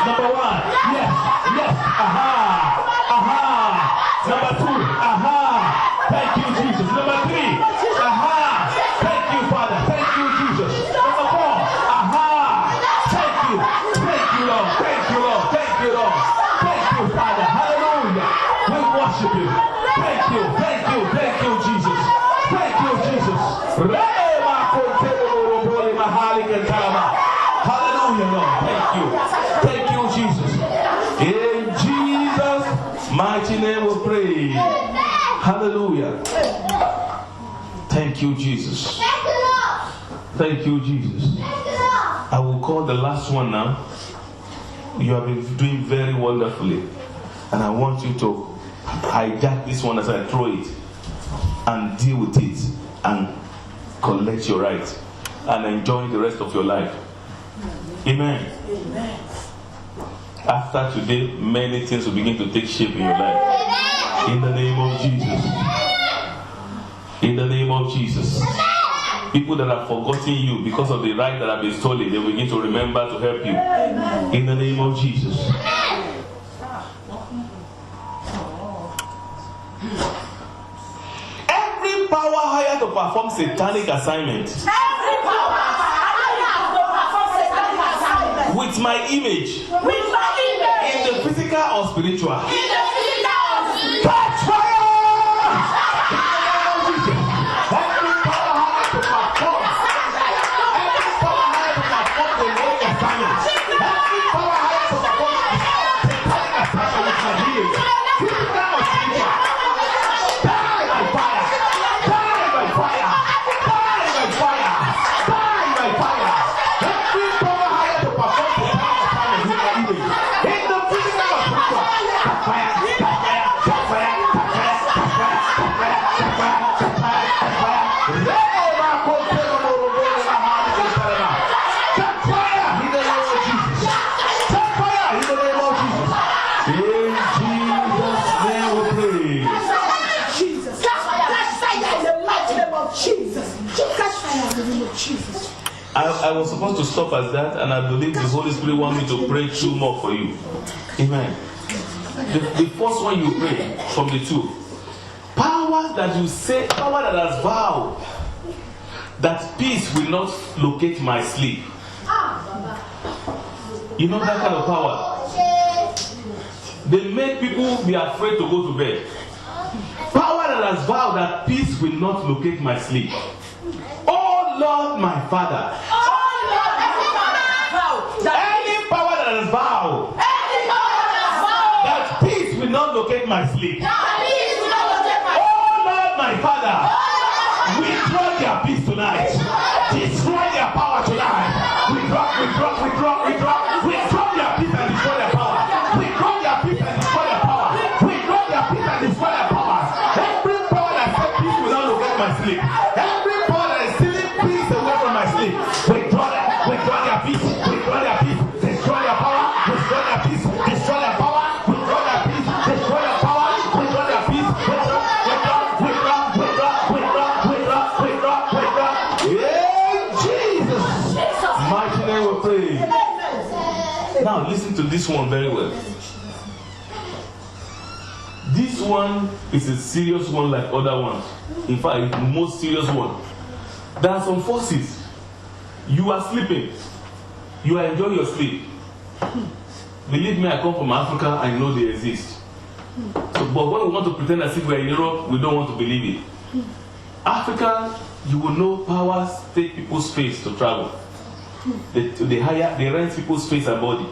Number one, yes, Number two, thank you, Jesus. Number three, thank you, Father. Thank you, Jesus. Number four, thank you, Lord. Thank you, Lord. Thank you, Lord. Thank you, Father. Hallelujah. We worship you. Thank you, Jesus. Thank you, Jesus. Hallelujah, Lord. Thank you, Jesus. In Jesus' mighty name we pray. Hallelujah. Thank you, Jesus. Thank you, Jesus. I will call the last one now. You have been doing very wonderfully. And I want you to hijack this one as I throw it and deal with it and collect your right and enjoy the rest of your life. Amen. After today, many things will begin to take shape in your life. In the name of Jesus. In the name of Jesus. People that have forgotten you because of the right that have been stolen, they will begin to remember to help you. In the name of Jesus. power hired to perform satanic assignment Every power hired to perform satanic assignment with my image with my image in the physical or spiritual. in the physical. Catch fire! Every power hired to perform. Every power hired to perform the wrong assignment. Every power hired to perform satanic assignment with my image. Physical or spiritual. Die by fire! Die by fire! Die by fire! Die by fire! Every power hired to perform satanic assignment with my image in the physical or spiritual. Catch fire! Catch fire! Catch fire! Catch fire! Catch fire! Catch fire! Catch fire! Catch fire! Catch fire! Catch fire in the name of Jesus! Catch fire in the name of Jesus! In Jesus' name we pray. Jesus. Catch fire in the mighty name of Jesus. Catch fire in the name of Jesus. I was supposed to stop at that, and I believe the Holy Spirit wants me to pray two more for you. Amen. The first one you pray from the two. Power that you say, power that has vowed that peace will not locate my sleep. You know that kind of power? They make people be afraid to go to bed. Power that has vowed that peace will not locate my sleep. Oh Lord, my Father. Any power that has vowed that peace will not locate my sleep. Oh Lord, my Father. Withdraw their peace tonight. Destroy their power tonight. Withdraw their peace and destroy their power. Withdraw their peace and destroy their power. Withdraw their peace and destroy their power. Every power that said peace will not locate my sleep. Every power that is stealing peace away from my sleep. Withdraw their peace. Withdraw their peace. Destroy their power. Destroy their peace. Destroy their power. Withdraw their peace. Destroy their power. Withdraw their peace. Withdraw. In Jesus' mighty name we pray. Now listen to this one very well. This one is a serious one like other ones. In fact, it's the most serious one. There are some forces. You are sleeping. You are enjoying your sleep. Believe me, I come from Africa, I know they exist. So, but when we want to pretend as if we are in Europe, we don't want to believe it. Africa, you will know powers take people's space to travel. They rent people's space and body.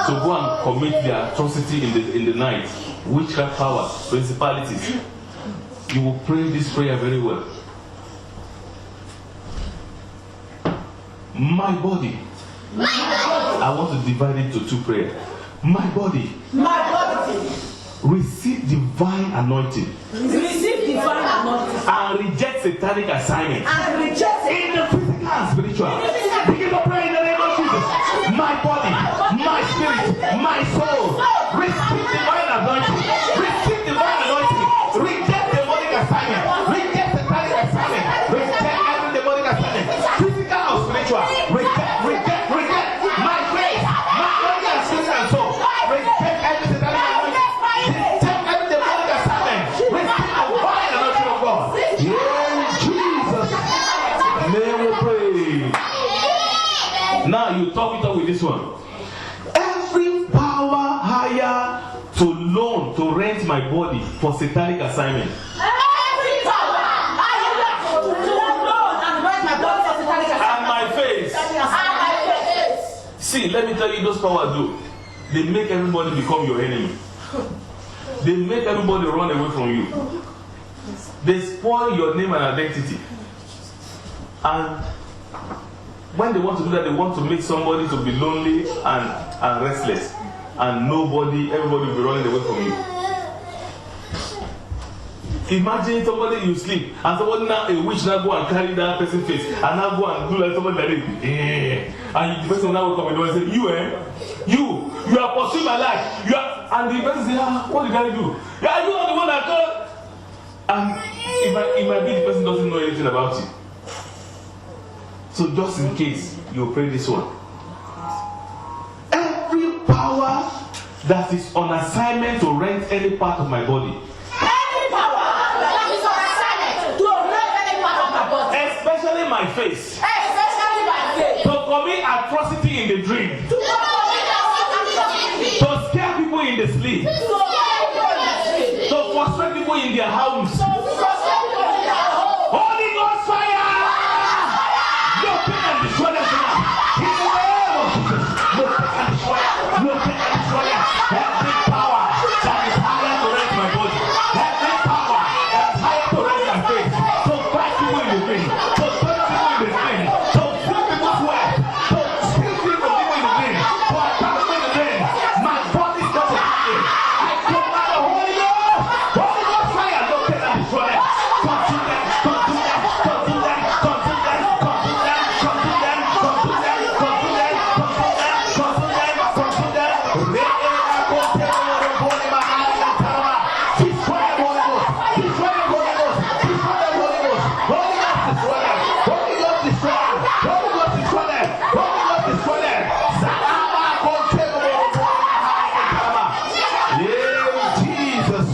So go and commit their atrocity in the night. Witchcraft powers, principalities. You will pray this prayer very well. My body. I want to divide it to two prayers. My body. Receive divine anointing. Receive divine anointing. And reject satanic assignment. And reject In the physical and spiritual. Begin to pray in the name of Jesus. My body, my spirit, my soul. Receive divine anointing. Receive divine anointing. Reject demonic assignment. Reject satanic assignment. Reject every demonic assignment. Physical or spiritual. Reject. My grace, my body and spirit and soul. Reject every satanic anointing. Reject every demonic assignment. Receive the divine anointing of God. In Jesus' name we pray. Now you talk it up with this one. Every power higher to loan, to rent my body for satanic assignment. every power higher to loan and rent my body for satanic assignment. And my face. See, let me tell you, those powers do. They make everybody become your enemy. They make everybody run away from you. They spoil your name and identity. And when they want to do that, they want to make somebody to be lonely and restless. And everybody will be running away from you. Imagine somebody you sleep and somebody now, a witch now go and carry that person's face and now go and do like somebody like this. And the person now will come and say, you are pursuing my life. And the person say, what did I do? Yeah, you are the one that called. And it might be the person doesn't know anything about it. So just in case, you pray this one. Every power that is on assignment to rent any part of my body. Every my face. especially my faith, To commit atrocity in the dream. to To scare people in the sleep. To frustrate people in their homes. Holy Ghost fire! Locate and destroy them tonight. In the name of Jesus. Locate and destroy them. Locate and destroy them. Every power that is higher to raise my body. Every power that is higher to raise my faith. To fight people in the dream. To touch people in the dream. To steal people's wealth. To steal things from people in the dream. To attack people in the dream. My body is not okay. I command the Holy Ghost. Holy Ghost fire. Locate and destroy them. Consume them. Consume them. Consume them. Consume them. Consume them. Consume them. Consume them. Consume them. Consume them. Consume them. Consume them. Destroy the Holy Ghost. Destroy the Holy Ghost. Destroy the Holy Ghost. Holy Ghost destroy them. Holy Ghost destroy them. Holy Ghost destroy them. Holy Ghost destroy them. Salama in Jesus'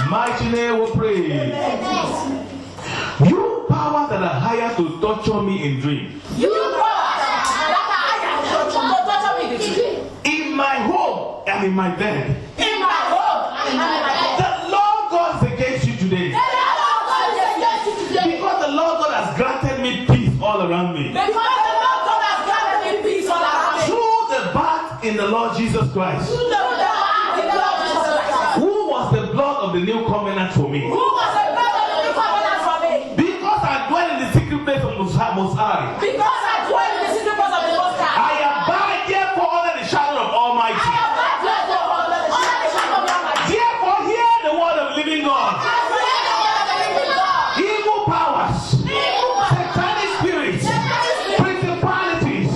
mighty name we pray. You power that are higher to torture me in dream. In my home and in my bed. The Lord God is against you today. Because the Lord God has granted me peace all around me. Through the birth in the Lord Jesus Christ. Who was the blood of the new covenant for me? Because I dwell in the secret place of Most High. I abide therefore under the shadow of Almighty. Therefore hear the word of living God. Evil powers, satanic spirits, principalities,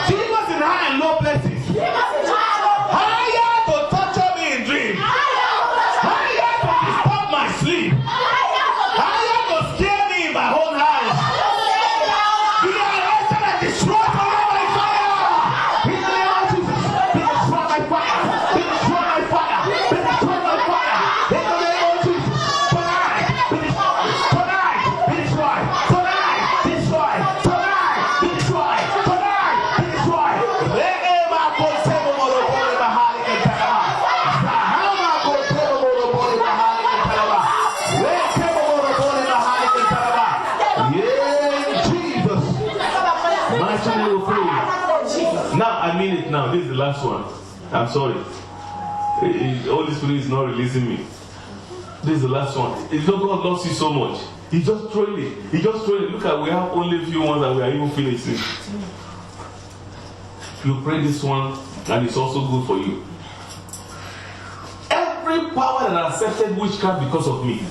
demons in high and low places, higher to torture me in dreams, higher to disturb my sleep, higher to scare me in my own house. Be arrested and destroyed by my fire. In the name of Jesus, be destroyed by fire. Be destroyed by fire. Be destroyed by fire. In the name of Jesus, tonight, be destroyed. Tonight, be destroyed. Tonight, destroyed. Tonight, be destroyed. Tonight, be destroyed. Reema kosebo morobore bahari etaraba. Sahama kosebo morobore bahari etaraba. Rekebo morobore bahari etaraba. Yeah, Jesus. Mighty name we pray. Now, I mean it now. This is the last one. I'm sorry. Holy Spirit is not releasing me. This is the last one. It's not God loves you so much. He just throwing it. He just throwing it. Look at, we have only a few ones that we are even finishing. You pray this one, and it's also good for you. Every power that accepted witchcraft because of me,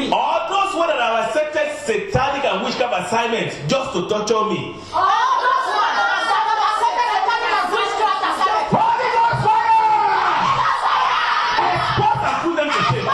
or those ones that have accepted satanic and witchcraft assignments just to torture me. Holy Ghost fire! Expose and put them to shame.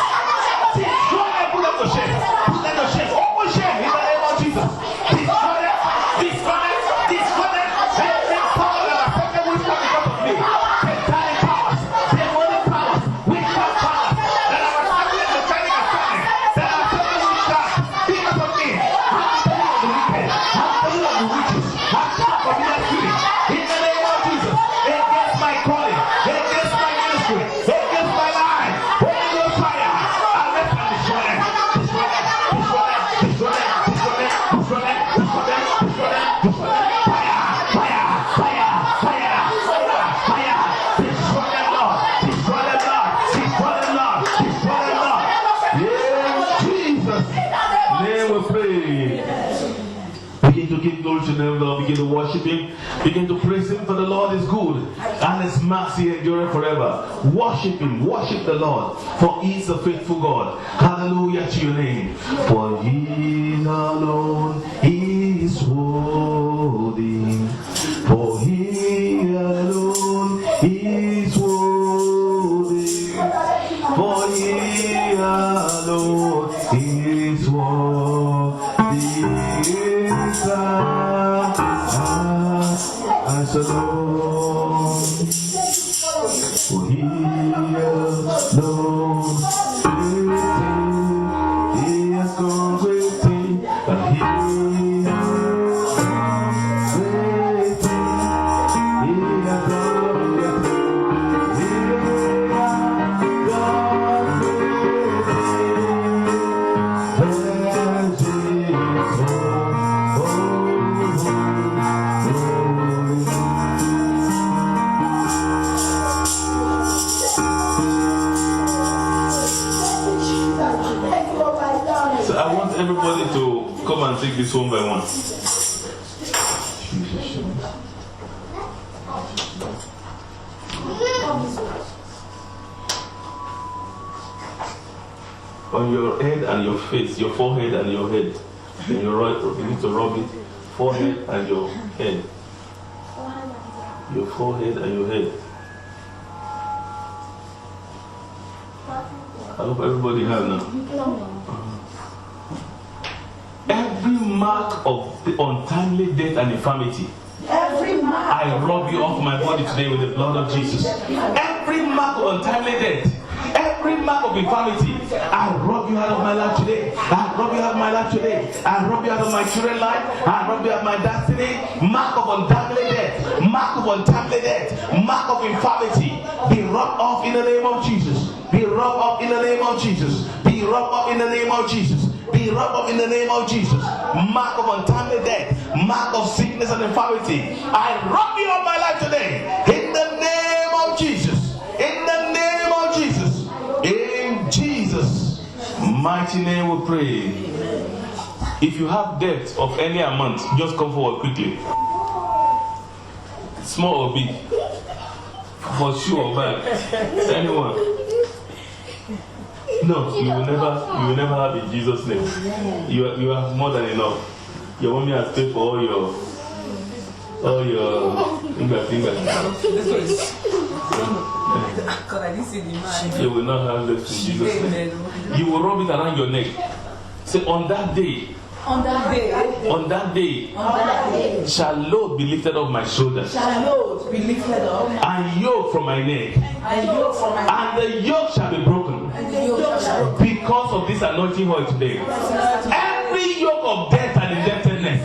Destroy them, put them to shame. Put them to shame. Open shame in the name of Jesus. Destroy them. Destroy them. Destroy them. Every power that has accepted witchcraft because of me. Satanic powers. Demonic powers. Witchcraft powers. That have accepted satanic assignments. That have accepted witchcraft because of me. I'm the of the wicked. I'm the of the witches. I'm the forbidden spirit. In the name of Jesus. Against my calling. Against my ministry. Against my life. Holy Ghost fire. Arrest and destroy them. Destroy them. Destroy them. Destroy them. Destroy them. Destroy them. Destroy them. Destroy them. Destroy them. Fire. Fire. Fire. Fire. Fire. Fire. Destroy them, Lord. Destroy them, Lord. Destroy them, Lord. Destroy them, Lord. Yeah, Jesus. Name we pray. Begin to give glory to the Lord. Begin to worship Him. Begin to praise Him, for the Lord is good and His mercy endureth forever. Worship Him. Worship the Lord, for He is a faithful God. Hallelujah to your name. For He alone is worthy. For He alone is worthy. For He alone is worthy. As alone, for He alone is take this one by one. On your head and your face, your forehead and your head. And you need to rub it. Forehead and your head. Your forehead and your head. I hope everybody has now. Every mark of the untimely death and infirmity, I rob you off my body today with the blood of Jesus. Every mark of untimely death, every mark of infirmity, I rob you out of my life today. I rob you out of my life today. I rob you out of my children's life. I rob you out of my destiny. Mark of untimely death, mark of untimely death, mark of infirmity, be rubbed off in the name of Jesus. Be rubbed off in the name of Jesus. Be rubbed off in the name of Jesus. Be rubbed off in the name of Jesus. Mark of untimely death, mark of sickness and infirmity, I rob you of my life today. In the name of Jesus. In the name of Jesus. In Jesus' mighty name we pray. If you have debt of any amount, just come forward quickly. Small or big. For sure or bad. Anyone. No, you will never have in Jesus' name. You have more than enough. Your mommy has paid for all your You will not have left in Jesus' name. You will rub it around your neck. Say, on that day, shall load be lifted off my shoulders, and yoke from my neck, and the yoke shall be broken because of this anointing oil today. Every yoke of death and indebtedness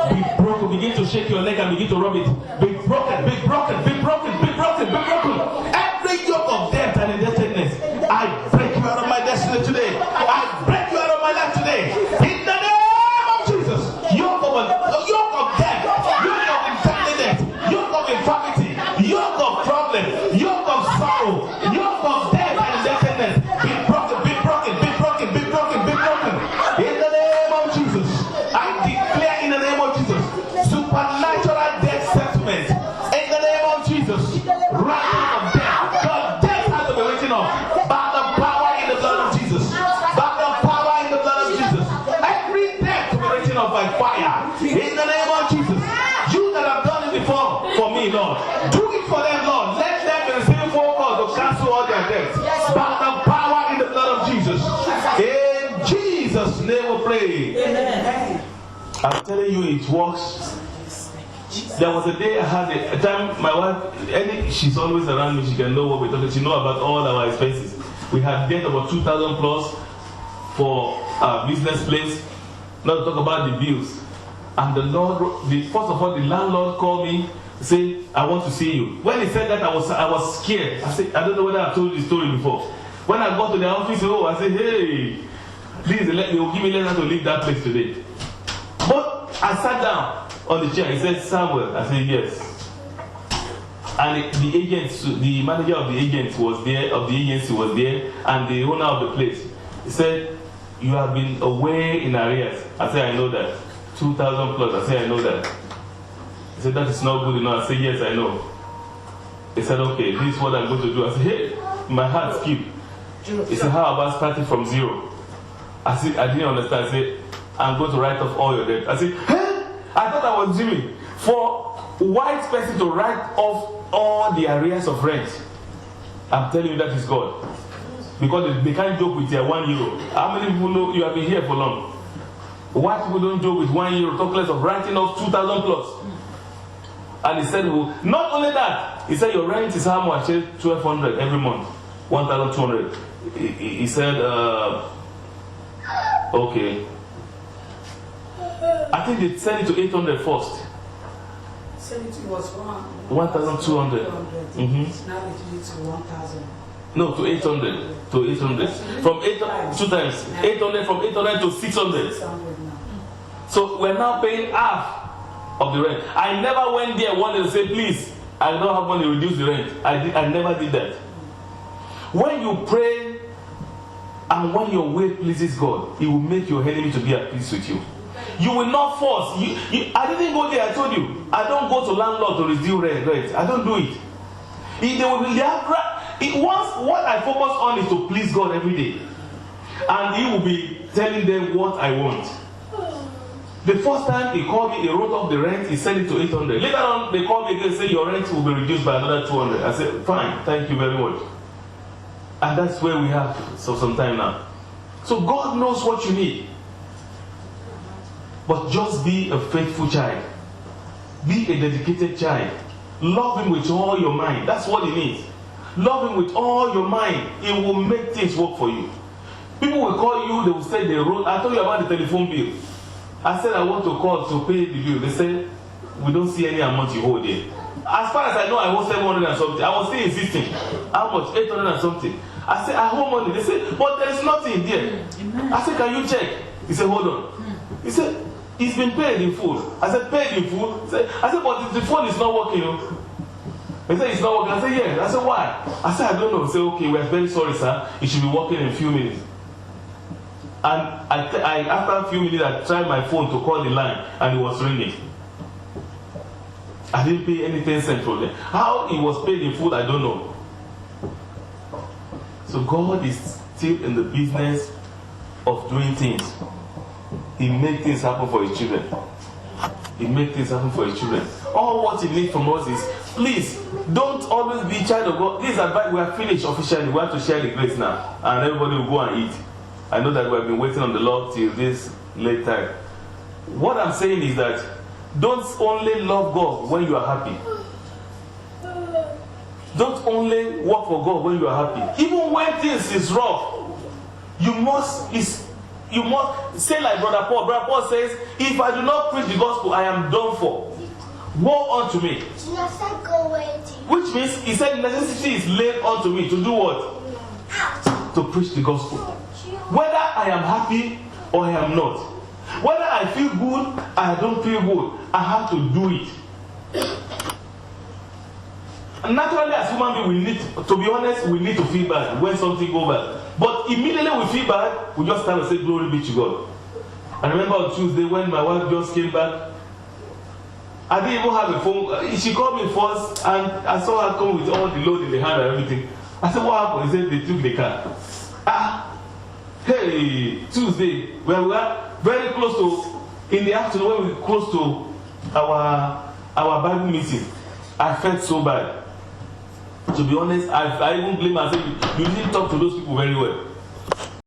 be broken. Begin to shake your neck and begin to rub it. Be broken, be broken, be broken, be broken, be broken. Every yoke of death and indebtedness, I break you out of my destiny today. I break you out of my life today. In the name of Jesus. Yoke of death, yoke of insanity, yoke of infirmity, yoke of problem, yoke of sorrow, yoke of death and indebtedness, be broken, be broken, be broken, be broken, be broken. In the name of Jesus. I declare in the name of Jesus, supernatural death settlement. In the name of Jesus. Writing of death. The death has to be written off by the power in the blood of Jesus. By the power in the blood of Jesus. Every death to be written off by fire. In the name of Jesus. You that have done it before for me, Lord, do it for them, Lord. Let them be receiving phone calls to cancel all their debts. By the power in the blood of Jesus. In Jesus' name we pray. Amen. I'm telling you, it works. There was a day I had a time, my wife, she's always around me, she can know what we're talking, she knows about all our expenses. We had debt about 2,000 plus for our business place, not to talk about the bills. And the Lord, first of all, the landlord called me, say, I want to see you. When he said that, I was scared. I said, I don't know whether I've told you the story before. When I got to the office, I said, hey, please they will give me letter to leave that place today. But I sat down on the chair. He said, Samuel. I said, yes. And the manager of the agency was there, and the owner of the place. He said, you have been away in arrears. I said, I know that. 2,000 plus. I said, I know that. He said, that is not good enough. I said, yes, I know. He said, okay, this is what I'm going to do. I said, hey, my heart skipped. He said, how about starting from zero? I said, I didn't understand. I said, I'm going to write off all your debt. I said, hey, I thought I was dreaming. For white person to write off all the arrears of rent, I'm telling you that is God. Because they can't joke with their €1. How many people know you have been here for long? White people don't joke with €1, talk less of writing off 2,000 plus. And he said, well, not only that, he said your rent is how much? 1,200 every month, 1,200. He said, okay. I think they sent it to 800 first. Send it to was 1,200. Mm-hmm. Now they did it to 1,000. No, to 800. To 800. From 800, 2 times. 800, from 800 to 600. So we're now paying half of the rent. I never went there one day to say, please, I don't have money to reduce the rent. I never did that. When you pray and when your way pleases God, He will make your enemy to be at peace with you. You will not force. I didn't go there. I told you. I don't go to landlord to reduce rent. I don't do it. Once what I focus on is to please God every day, and He will be telling them what I want. The first time he called me, he wrote off the rent, he sent it to 800. Later on, they called me again and said, your rent will be reduced by another 200. I said, fine, thank you very much. And that's where we have some time now. So God knows what you need. But just be a faithful child. Be a dedicated child. Love Him with all your mind. That's what He needs. Love Him with all your mind. It will make things work for you. People will call you, they will say they wrote. I told you about the telephone bill. I said I want to call to pay the bill. They said, we don't see any amount you hold there. As far as I know, I owe 700 and something. I was still insisting. How much? 800 and something. I said, I owe money. They said, but there is nothing there. I said, can you check? He said, hold on. He said, it's been paid in full. I said, paid in full? I said, but the phone is not working. He said, it's not working. I said, yes. I said, why? I said, I don't know. He said, okay, we are very sorry, sir. It should be working in a few minutes. And after a few minutes, I tried my phone to call the line, and it was ringing. I didn't pay anything cent from there. How it was paid in full, I don't know. So God is still in the business of doing things. He makes things happen for His children. He makes things happen for His children. All what He needs from us is, please, don't always be child of God. This advice, we are finished officially. We have to share the grace now, and everybody will go and eat. I know that we have been waiting on the Lord till this late time. What I'm saying is that don't only love God when you are happy. Don't only work for God when you are happy. Even when things is rough, you must say like Brother Paul. Brother Paul says, if I do not preach the gospel, I am done for. Woe unto me. Which means he said necessity is laid unto me to do what? To preach the gospel. Whether I am happy or I am not. Whether I feel good, I don't feel good. I have to do it. And naturally, as human beings, we need, to be honest, we need to feel bad when something goes bad. But immediately we feel bad, we just kind of say, glory be to God. I remember on Tuesday when my wife just came back, I didn't even have a phone. She called me first, and I saw her come with all the load in the hand and everything. I said, what happened? He said, they took the car. Hey, Tuesday, where we were very close to, in the afternoon, when we were close to our Bible meeting, I felt so bad. To be honest, I even blame myself. You didn't talk to those people very well.